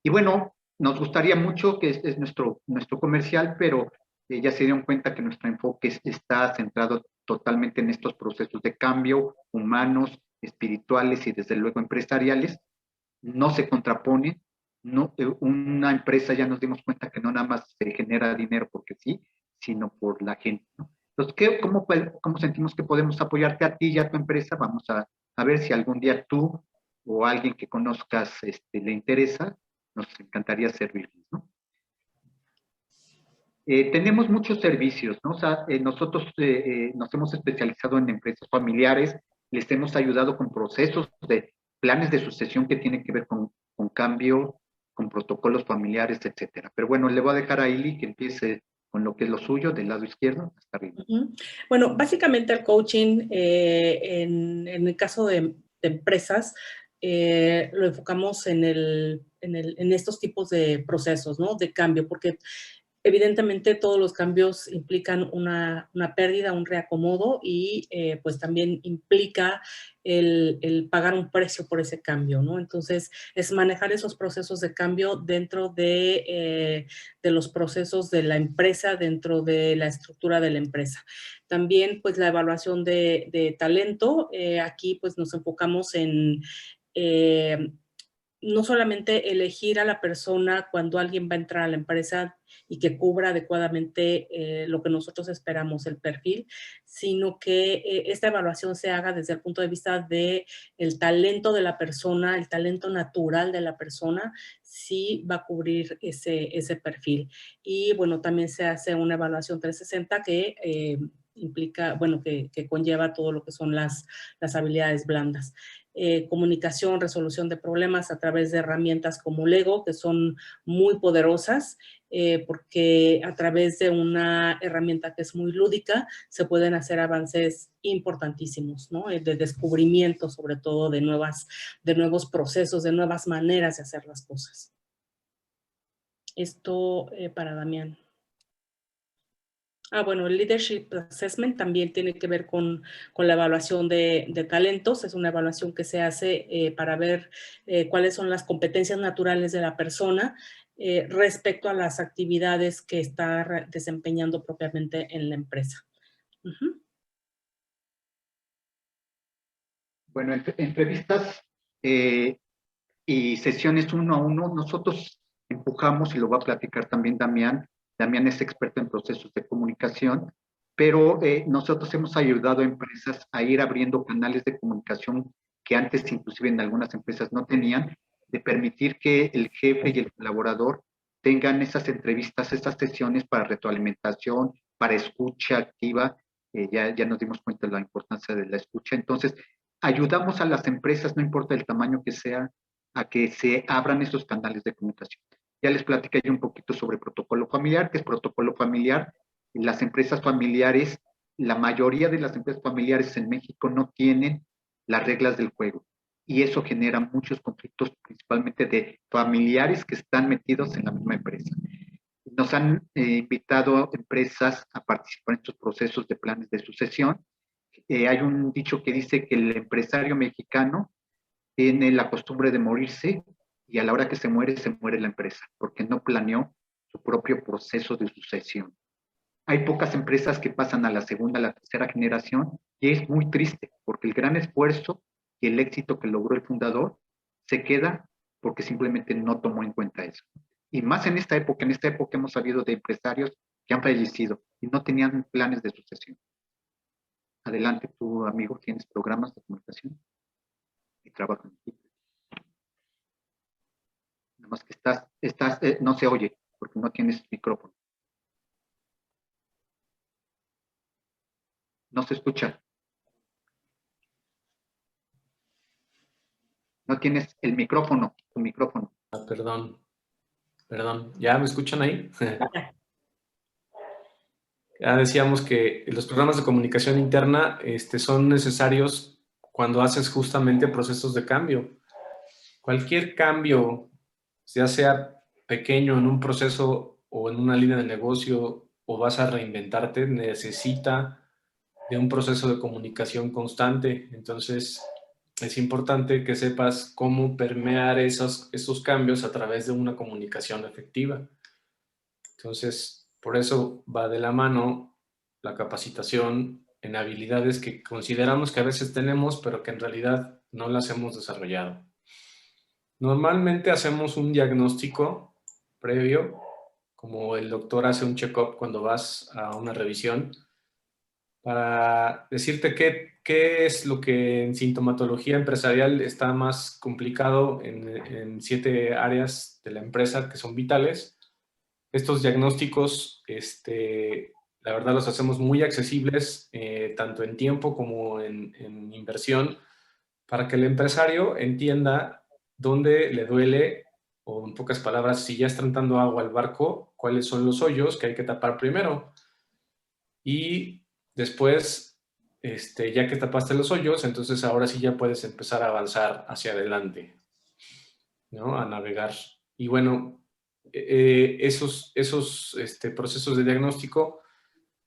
[SPEAKER 1] Y bueno, nos gustaría mucho, que es nuestro comercial, pero ya se dieron cuenta que nuestro enfoque está centrado totalmente en estos procesos de cambio humanos, espirituales y desde luego empresariales. No se contraponen. No, una empresa ya nos dimos cuenta que no nada más se genera dinero porque sí, sino por la gente, ¿no? Entonces, ¿cómo sentimos que podemos apoyarte a ti y a tu empresa? Vamos a ver si algún día tú o alguien que conozcas le interesa. Nos encantaría servirles, ¿no? Tenemos muchos servicios, ¿no? O sea, nosotros nos hemos especializado en empresas familiares, les hemos ayudado con procesos de planes de sucesión que tienen que ver con cambio, con protocolos familiares, etcétera. Pero bueno, le voy a dejar a Ili que empiece con lo que es lo suyo, del lado izquierdo hasta arriba.
[SPEAKER 3] Bueno, básicamente el coaching, en el caso de empresas, lo enfocamos en estos tipos de procesos, ¿no? De cambio, porque evidentemente todos los cambios implican una pérdida, un reacomodo y pues también implica el pagar un precio por ese cambio, ¿no? Entonces, es manejar esos procesos de cambio dentro de los procesos de la empresa, dentro de la estructura de la empresa. También, pues, la evaluación de talento. Aquí, pues, nos enfocamos en no solamente elegir a la persona cuando alguien va a entrar a la empresa y que cubra adecuadamente lo que nosotros esperamos, el perfil, sino que esta evaluación se haga desde el punto de vista del talento de la persona, el talento natural de la persona, si va a cubrir ese perfil. Y bueno, también se hace una evaluación 360 que implica, bueno, que conlleva todo lo que son las habilidades blandas. comunicación, resolución de problemas a través de herramientas como Lego, que son muy poderosas, porque a través de una herramienta que es muy lúdica se pueden hacer avances importantísimos, ¿no? De descubrimiento, sobre todo, de nuevos procesos, de nuevas maneras de hacer las cosas. Esto para Damián. Bueno, el Leadership Assessment también tiene que ver con la evaluación de talentos. Es una evaluación que se hace para ver cuáles son las competencias naturales de la persona respecto a las actividades que está desempeñando propiamente en la empresa.
[SPEAKER 1] Bueno, entrevistas y sesiones 1 a 1, nosotros empujamos, y lo va a platicar también Damián. Damián es experto en procesos de comunicación, pero nosotros hemos ayudado a empresas a ir abriendo canales de comunicación que antes inclusive en algunas empresas no tenían, de permitir que el jefe y el colaborador tengan esas entrevistas, esas sesiones para retroalimentación, para escucha activa. Ya nos dimos cuenta de la importancia de la escucha. Entonces, ayudamos a las empresas, no importa el tamaño que sea, a que se abran esos canales de comunicación. Ya les platiqué yo un poquito sobre protocolo familiar, que es protocolo familiar. Las empresas familiares, la mayoría de las empresas familiares en México no tienen las reglas del juego. Y eso genera muchos conflictos, principalmente de familiares que están metidos en la misma empresa. Nos han invitado empresas a participar en estos procesos de planes de sucesión. Hay un dicho que dice que el empresario mexicano tiene la costumbre de morirse y a la hora que se muere la empresa, porque no planeó su propio proceso de sucesión. Hay pocas empresas que pasan a la segunda, a la tercera generación, y es muy triste, porque el gran esfuerzo y el éxito que logró el fundador se queda porque simplemente no tomó en cuenta eso. Y más en esta época hemos sabido de empresarios que han fallecido y no tenían planes de sucesión. Adelante, tu amigo, ¿tienes programas de comunicación? Y trabajo en equipo. Nada más que no se oye porque no tienes micrófono. No se escucha. No tienes el micrófono, tu micrófono.
[SPEAKER 2] Perdón. ¿Ya me escuchan ahí? Ya decíamos que los programas de comunicación interna son necesarios cuando haces justamente procesos de cambio. Cualquier cambio, ya sea pequeño en un proceso o en una línea de negocio o vas a reinventarte, necesita de un proceso de comunicación constante. Entonces, es importante que sepas cómo permear esos cambios a través de una comunicación efectiva. Entonces, por eso va de la mano la capacitación en habilidades que consideramos que a veces tenemos, pero que en realidad no las hemos desarrollado. Normalmente hacemos un diagnóstico previo, como el doctor hace un check-up cuando vas a una revisión, para decirte qué es lo que en sintomatología empresarial está más complicado en 7 áreas de la empresa que son vitales. Estos diagnósticos, la verdad, los hacemos muy accesibles, tanto en tiempo como en inversión, para que el empresario entienda dónde le duele, o en pocas palabras, si ya está entrando agua al barco, cuáles son los hoyos que hay que tapar primero. Y después, ya que tapaste los hoyos, entonces ahora sí ya puedes empezar a avanzar hacia adelante, ¿no? A navegar. Y bueno, esos procesos de diagnóstico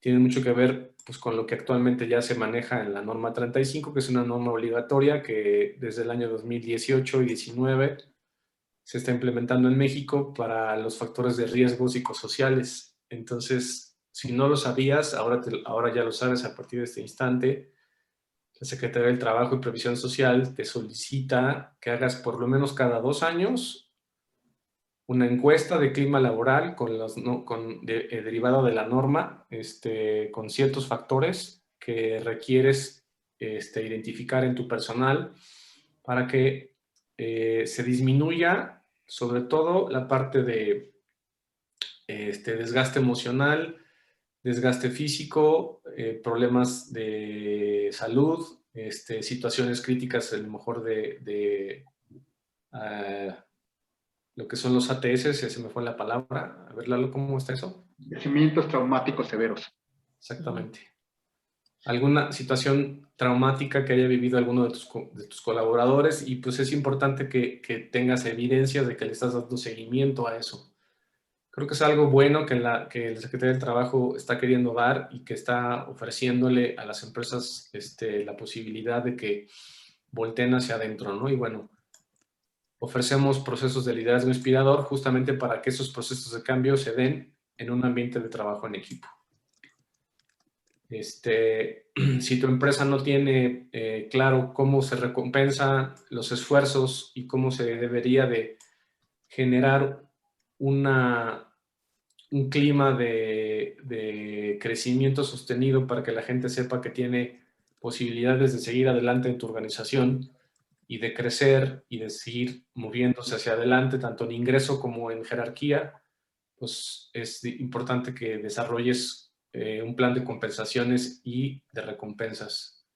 [SPEAKER 2] tienen mucho que ver pues, con lo que actualmente ya se maneja en la norma 35, que es una norma obligatoria que desde el año 2018 y 19 se está implementando en México para los factores de riesgo psicosociales. Entonces, si no lo sabías, ahora ya lo sabes a partir de este instante. La Secretaría del Trabajo y Previsión Social te solicita que hagas por lo menos cada 2 años una encuesta de clima laboral derivada de la norma, con ciertos factores que requieres identificar en tu personal para que se disminuya sobre todo la parte de desgaste emocional, desgaste físico, problemas de salud situaciones críticas, a lo mejor lo que son los ATS, se me fue la palabra. A ver, Lalo, ¿cómo está eso?
[SPEAKER 1] Crecimientos traumáticos severos.
[SPEAKER 2] Exactamente. Alguna situación traumática que haya vivido alguno de tus colaboradores, y pues es importante que tengas evidencia de que le estás dando seguimiento a eso. Creo que es algo bueno que el Secretario del Trabajo está queriendo dar y que está ofreciéndole a las empresas la posibilidad de que volteen hacia adentro, ¿no? Y bueno, ofrecemos procesos de liderazgo inspirador justamente para que esos procesos de cambio se den en un ambiente de trabajo en equipo. Si tu empresa no tiene claro cómo se recompensa los esfuerzos y cómo se debería de generar un clima de crecimiento sostenido para que la gente sepa que tiene posibilidades de seguir adelante en tu organización y de crecer y de seguir moviéndose hacia adelante, tanto en ingreso como en jerarquía, pues es importante que desarrolles un plan de compensaciones y de recompensas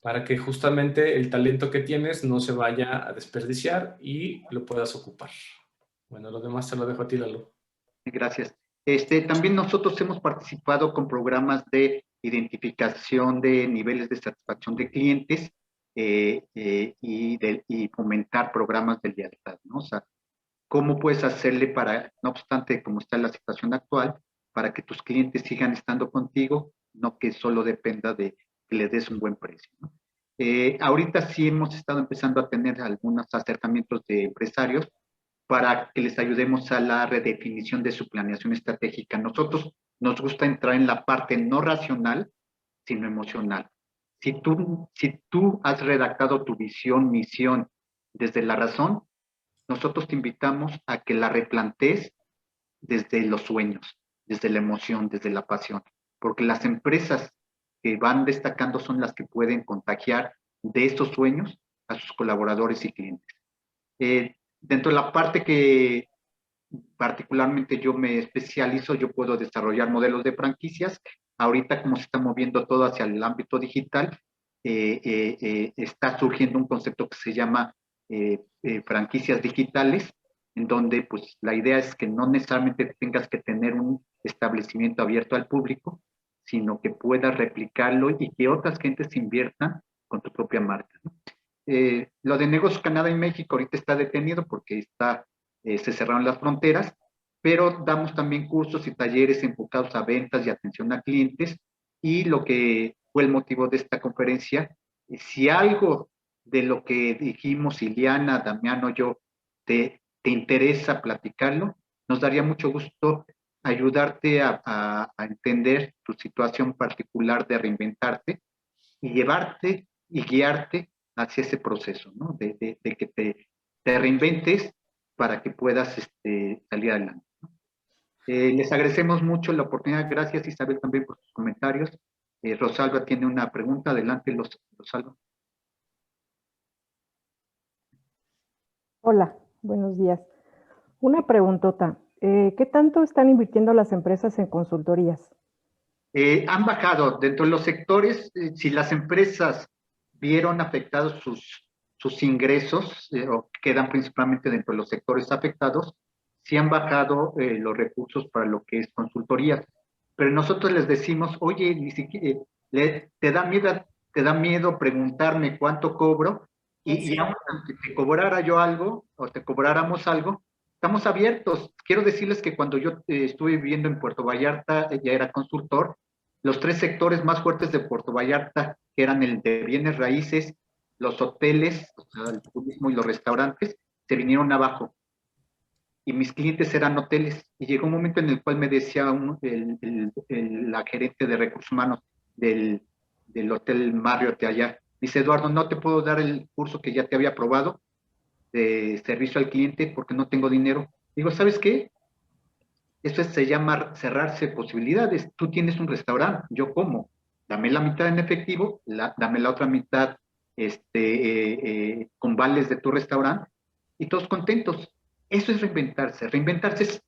[SPEAKER 2] para que justamente el talento que tienes no se vaya a desperdiciar y lo puedas ocupar. Bueno, lo demás te lo dejo a ti, Lalo.
[SPEAKER 1] Gracias. También nosotros hemos participado con programas de identificación de niveles de satisfacción de clientes y fomentar programas de lealtad, ¿no? O sea, ¿cómo puedes hacerle para, no obstante como está la situación actual, para que tus clientes sigan estando contigo, no que solo dependa de que le des un buen precio, ¿no? Ahorita sí hemos estado empezando a tener algunos acercamientos de empresarios para que les ayudemos a la redefinición de su planeación estratégica. Nosotros nos gusta entrar en la parte no racional, sino emocional. Si tú has redactado tu visión, misión desde la razón, nosotros te invitamos a que la replantees desde los sueños, desde la emoción, desde la pasión, porque las empresas que van destacando son las que pueden contagiar de estos sueños a sus colaboradores y clientes. Dentro de la parte que particularmente yo me especializo, yo puedo desarrollar modelos de franquicias. Ahorita, como se está moviendo todo hacia el ámbito digital, está surgiendo un concepto que se llama franquicias digitales, en donde pues la idea es que no necesariamente tengas que tener un establecimiento abierto al público, sino que puedas replicarlo y que otras gentes inviertan con tu propia marca, ¿no? Lo de negocios Canadá y México ahorita está detenido porque se cerraron las fronteras, pero damos también cursos y talleres enfocados a ventas y atención a clientes, y lo que fue el motivo de esta conferencia, si algo de lo que dijimos Ileana, Damián o yo te interesa platicarlo, nos daría mucho gusto ayudarte a entender tu situación particular de reinventarte y llevarte y guiarte hacia ese proceso, ¿no? De que te reinventes para que puedas salir adelante, ¿no? Les agradecemos mucho la oportunidad. Gracias, Isabel, también por sus comentarios. Rosalba tiene una pregunta. Adelante, Rosalba.
[SPEAKER 9] Hola, buenos días. Una preguntota. ¿Qué tanto están invirtiendo las empresas en consultorías?
[SPEAKER 1] Han bajado dentro de los sectores. Si las empresas vieron afectados sus ingresos, o quedan principalmente dentro de los sectores afectados, sí han bajado los recursos para lo que es consultoría. Pero nosotros les decimos, oye, ni siquiera, te da miedo preguntarme cuánto cobro, y aunque te cobrara yo algo, o te cobráramos algo, estamos abiertos. Quiero decirles que cuando yo estuve viviendo en Puerto Vallarta, ya era consultor. Los 3 sectores más fuertes de Puerto Vallarta, que eran el de bienes raíces, los hoteles, o sea, el turismo y los restaurantes, se vinieron abajo. Y mis clientes eran hoteles. Y llegó un momento en el cual me decía la gerente de recursos humanos del Hotel Marriott de allá, dice, Eduardo, no te puedo dar el curso que ya te había aprobado de servicio al cliente porque no tengo dinero. Digo, ¿sabes qué? Eso se llama cerrarse posibilidades. Tú tienes un restaurante, yo como. Dame la mitad en efectivo, dame la otra mitad con vales de tu restaurante, y todos contentos. Eso es reinventarse. Reinventarse es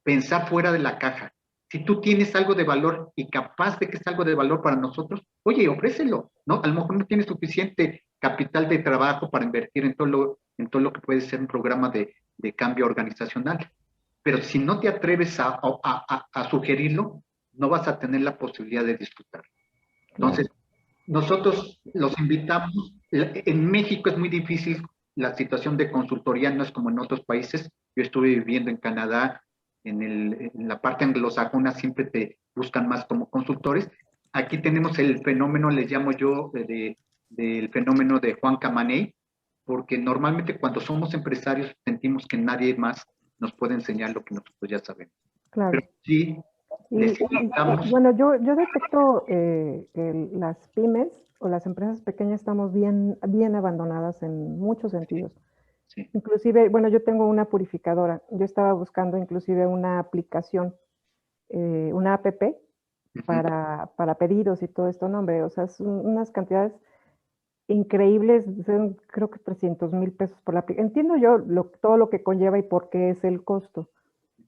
[SPEAKER 1] pensar fuera de la caja. Si tú tienes algo de valor y capaz de que es algo de valor para nosotros, oye, ofrécelo, ¿no? A lo mejor no tienes suficiente capital de trabajo para invertir en todo lo que puede ser un programa de cambio organizacional. Pero si no te atreves a sugerirlo, no vas a tener la posibilidad de disfrutar. Entonces, nosotros los invitamos. En México es muy difícil la situación de consultoría, no es como en otros países. Yo estuve viviendo en Canadá, en la parte anglosajona siempre te buscan más como consultores. Aquí tenemos el fenómeno, les llamo yo, del fenómeno de Juan Camaney, porque normalmente cuando somos empresarios sentimos que nadie más nos puede enseñar lo que nosotros ya sabemos.
[SPEAKER 9] Claro.
[SPEAKER 1] Pero sí,
[SPEAKER 9] bueno, yo detecto que las pymes o las empresas pequeñas estamos bien abandonadas en muchos sentidos.
[SPEAKER 1] Sí.
[SPEAKER 9] Inclusive, bueno, yo tengo una purificadora. Yo estaba buscando inclusive una aplicación, una app para pedidos y todo esto, no, hombre, o sea, son unas cantidades increíbles, son, creo que 300,000 pesos por la aplicación. Entiendo yo todo lo que conlleva y por qué es el costo,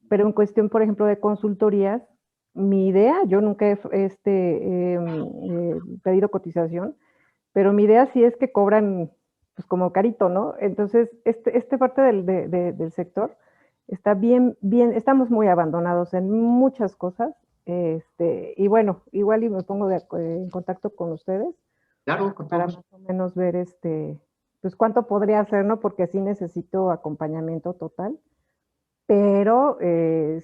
[SPEAKER 9] pero en cuestión, por ejemplo, de consultorías, mi idea, yo nunca he pedido cotización, pero mi idea sí es que cobran pues como carito, ¿no? Entonces, este parte del sector está bien, estamos muy abandonados en muchas cosas, y bueno, igual y me pongo en contacto con ustedes.
[SPEAKER 1] Claro,
[SPEAKER 9] para más o menos ver pues cuánto podría hacer, ¿no? Porque sí necesito acompañamiento total. Pero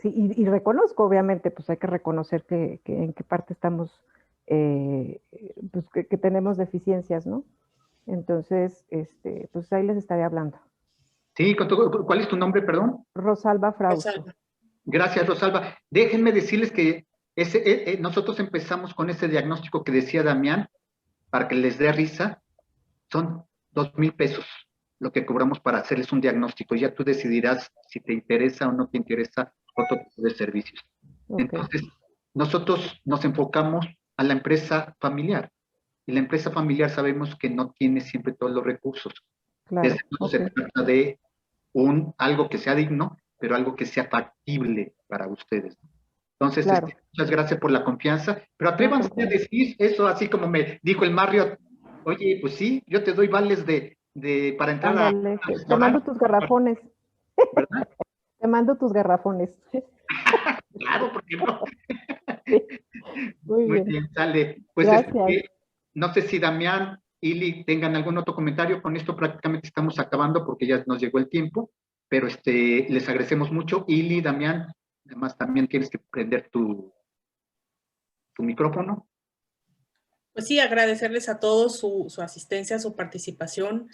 [SPEAKER 9] sí, y reconozco, obviamente, pues hay que reconocer que en qué parte estamos, pues que tenemos deficiencias, ¿no? Entonces, pues ahí les estaré hablando.
[SPEAKER 1] Sí, ¿cuál es tu nombre, perdón?
[SPEAKER 9] Rosalba Frausto.
[SPEAKER 1] Gracias, Rosalba. Déjenme decirles que nosotros empezamos con ese diagnóstico que decía Damián, para que les dé risa, son 2,000 pesos lo que cobramos para hacerles un diagnóstico. Ya tú decidirás si te interesa o no te interesa otro tipo de servicios. Okay. Entonces, nosotros nos enfocamos a la empresa familiar. Y la empresa familiar sabemos que no tiene siempre todos los recursos.
[SPEAKER 9] Claro.
[SPEAKER 1] Se trata de algo que sea digno, pero algo que sea factible para ustedes. Entonces, claro. Muchas gracias por la confianza, pero atrévanse a decir eso, así como me dijo el Marriott, oye, pues sí, yo te doy vales para entrar
[SPEAKER 9] Ándale, te mando tus garrafones.
[SPEAKER 1] ¿Verdad?
[SPEAKER 9] Te mando tus garrafones.
[SPEAKER 1] Claro, ¿por qué no?
[SPEAKER 9] Sí. Muy bien,
[SPEAKER 1] sale. Pues no sé si Damián, Ili tengan algún otro comentario, con esto prácticamente estamos acabando porque ya nos llegó el tiempo, pero les agradecemos mucho. Ili, Damián, además también tienes que prender tu micrófono.
[SPEAKER 3] Pues sí, agradecerles a todos su asistencia, su participación.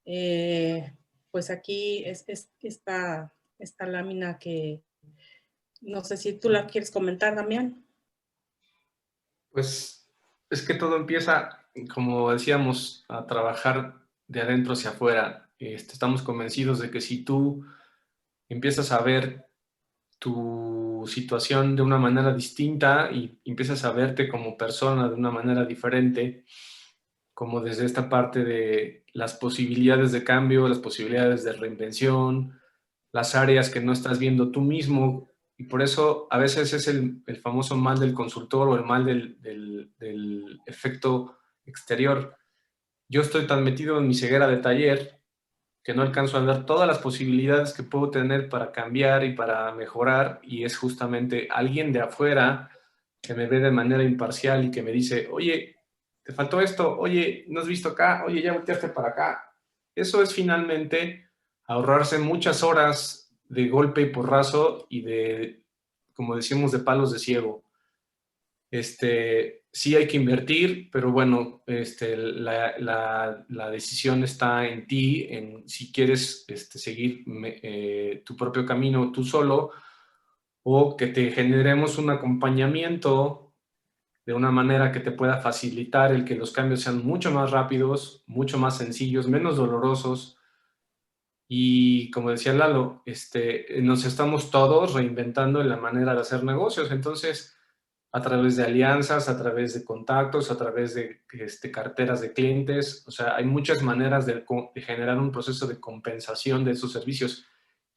[SPEAKER 3] Pues aquí es esta lámina que no sé si tú la quieres comentar, Damián.
[SPEAKER 2] Pues es que todo empieza, como decíamos, a trabajar de adentro hacia afuera. Estamos convencidos de que si tú empiezas a ver tu situación de una manera distinta y empiezas a verte como persona de una manera diferente, como desde esta parte de las posibilidades de cambio, las posibilidades de reinvención, las áreas que no estás viendo tú mismo, y por eso a veces es el famoso mal del consultor o el mal del efecto exterior. Yo estoy tan metido en mi ceguera de taller que no alcanzo a ver todas las posibilidades que puedo tener para cambiar y para mejorar, y es justamente alguien de afuera que me ve de manera imparcial y que me dice, oye, te faltó esto, oye, ¿no has visto acá? Oye, ya volteaste para acá. Eso es finalmente ahorrarse muchas horas de golpe y porrazo y de, como decimos, de palos de ciego. Sí hay que invertir, pero bueno, la decisión está en ti, en si quieres seguir tu propio camino tú solo, o que te generemos un acompañamiento de una manera que te pueda facilitar el que los cambios sean mucho más rápidos, mucho más sencillos, menos dolorosos. Y como decía Lalo, nos estamos todos reinventando en la manera de hacer negocios. Entonces, a través de alianzas, a través de contactos, a través de carteras de clientes, o sea, hay muchas maneras de generar un proceso de compensación de esos servicios.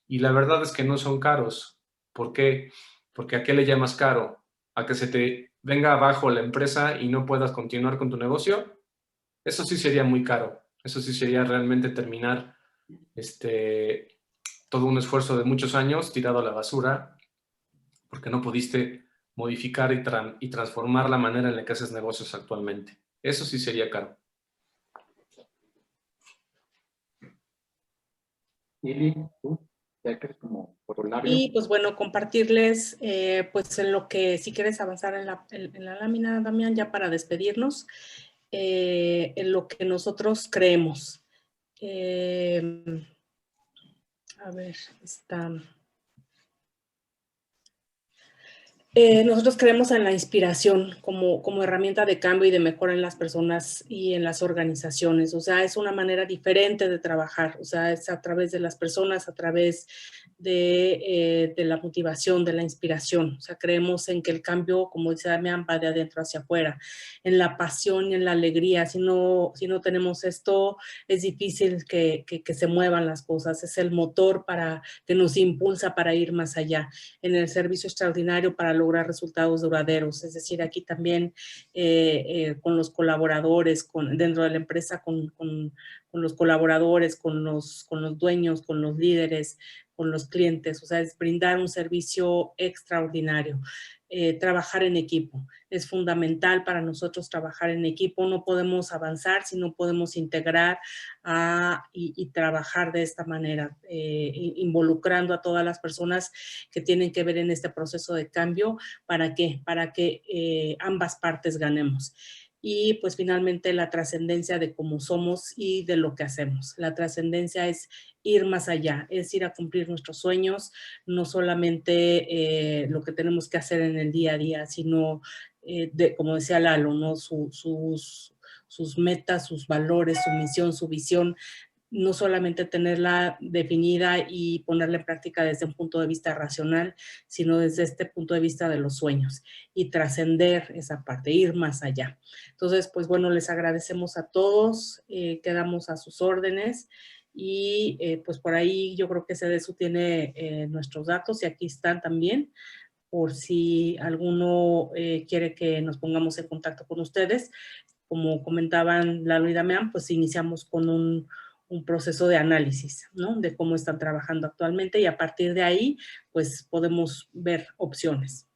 [SPEAKER 2] Y la verdad es que no son caros. ¿Por qué? Porque ¿a qué le llamas caro? ¿A que se te venga abajo la empresa y no puedas continuar con tu negocio? Eso sí sería muy caro. Eso sí sería realmente terminar todo un esfuerzo de muchos años tirado a la basura porque no pudiste modificar y transformar la manera en la que haces negocios actualmente. Eso sí sería caro.
[SPEAKER 1] Ili, tú, ya que eres como corolario.
[SPEAKER 3] Y pues bueno, compartirles pues en lo que, si quieres avanzar en la lámina, Damián, ya para despedirnos, en lo que nosotros creemos. A ver, está... nosotros creemos en la inspiración como herramienta de cambio y de mejora en las personas y en las organizaciones. O sea, es una manera diferente de trabajar. O sea, es a través de las personas, a través de la motivación, de la inspiración. O sea, creemos en que el cambio, como dice Damián, va de adentro hacia afuera, en la pasión y en la alegría. Si no tenemos esto, es difícil que se muevan las cosas. Es el motor que nos impulsa para ir más allá. En el servicio extraordinario para lograr resultados duraderos. Es decir, aquí también con los colaboradores, dentro de la empresa, con los colaboradores, con los dueños, con los líderes, con los clientes. O sea, es brindar un servicio extraordinario. Trabajar en equipo. Es fundamental para nosotros trabajar en equipo. No podemos avanzar si no podemos integrar y trabajar de esta manera, involucrando a todas las personas que tienen que ver en este proceso de cambio. ¿Para qué? Para que ambas partes ganemos. Y pues finalmente la trascendencia de cómo somos y de lo que hacemos. La trascendencia es ir más allá, es ir a cumplir nuestros sueños, no solamente lo que tenemos que hacer en el día a día, sino, como decía Lalo, ¿no? Sus metas, sus valores, su misión, su visión, no solamente tenerla definida y ponerla en práctica desde un punto de vista racional, sino desde este punto de vista de los sueños y trascender esa parte, ir más allá. Entonces, pues bueno, les agradecemos a todos, quedamos a sus órdenes y pues por ahí yo creo que CDSU tiene nuestros datos y aquí están también por si alguno quiere que nos pongamos en contacto con ustedes. Como comentaban Lalo y Damián, pues iniciamos con un proceso de análisis, ¿no? De cómo están trabajando actualmente y a partir de ahí, pues podemos ver opciones.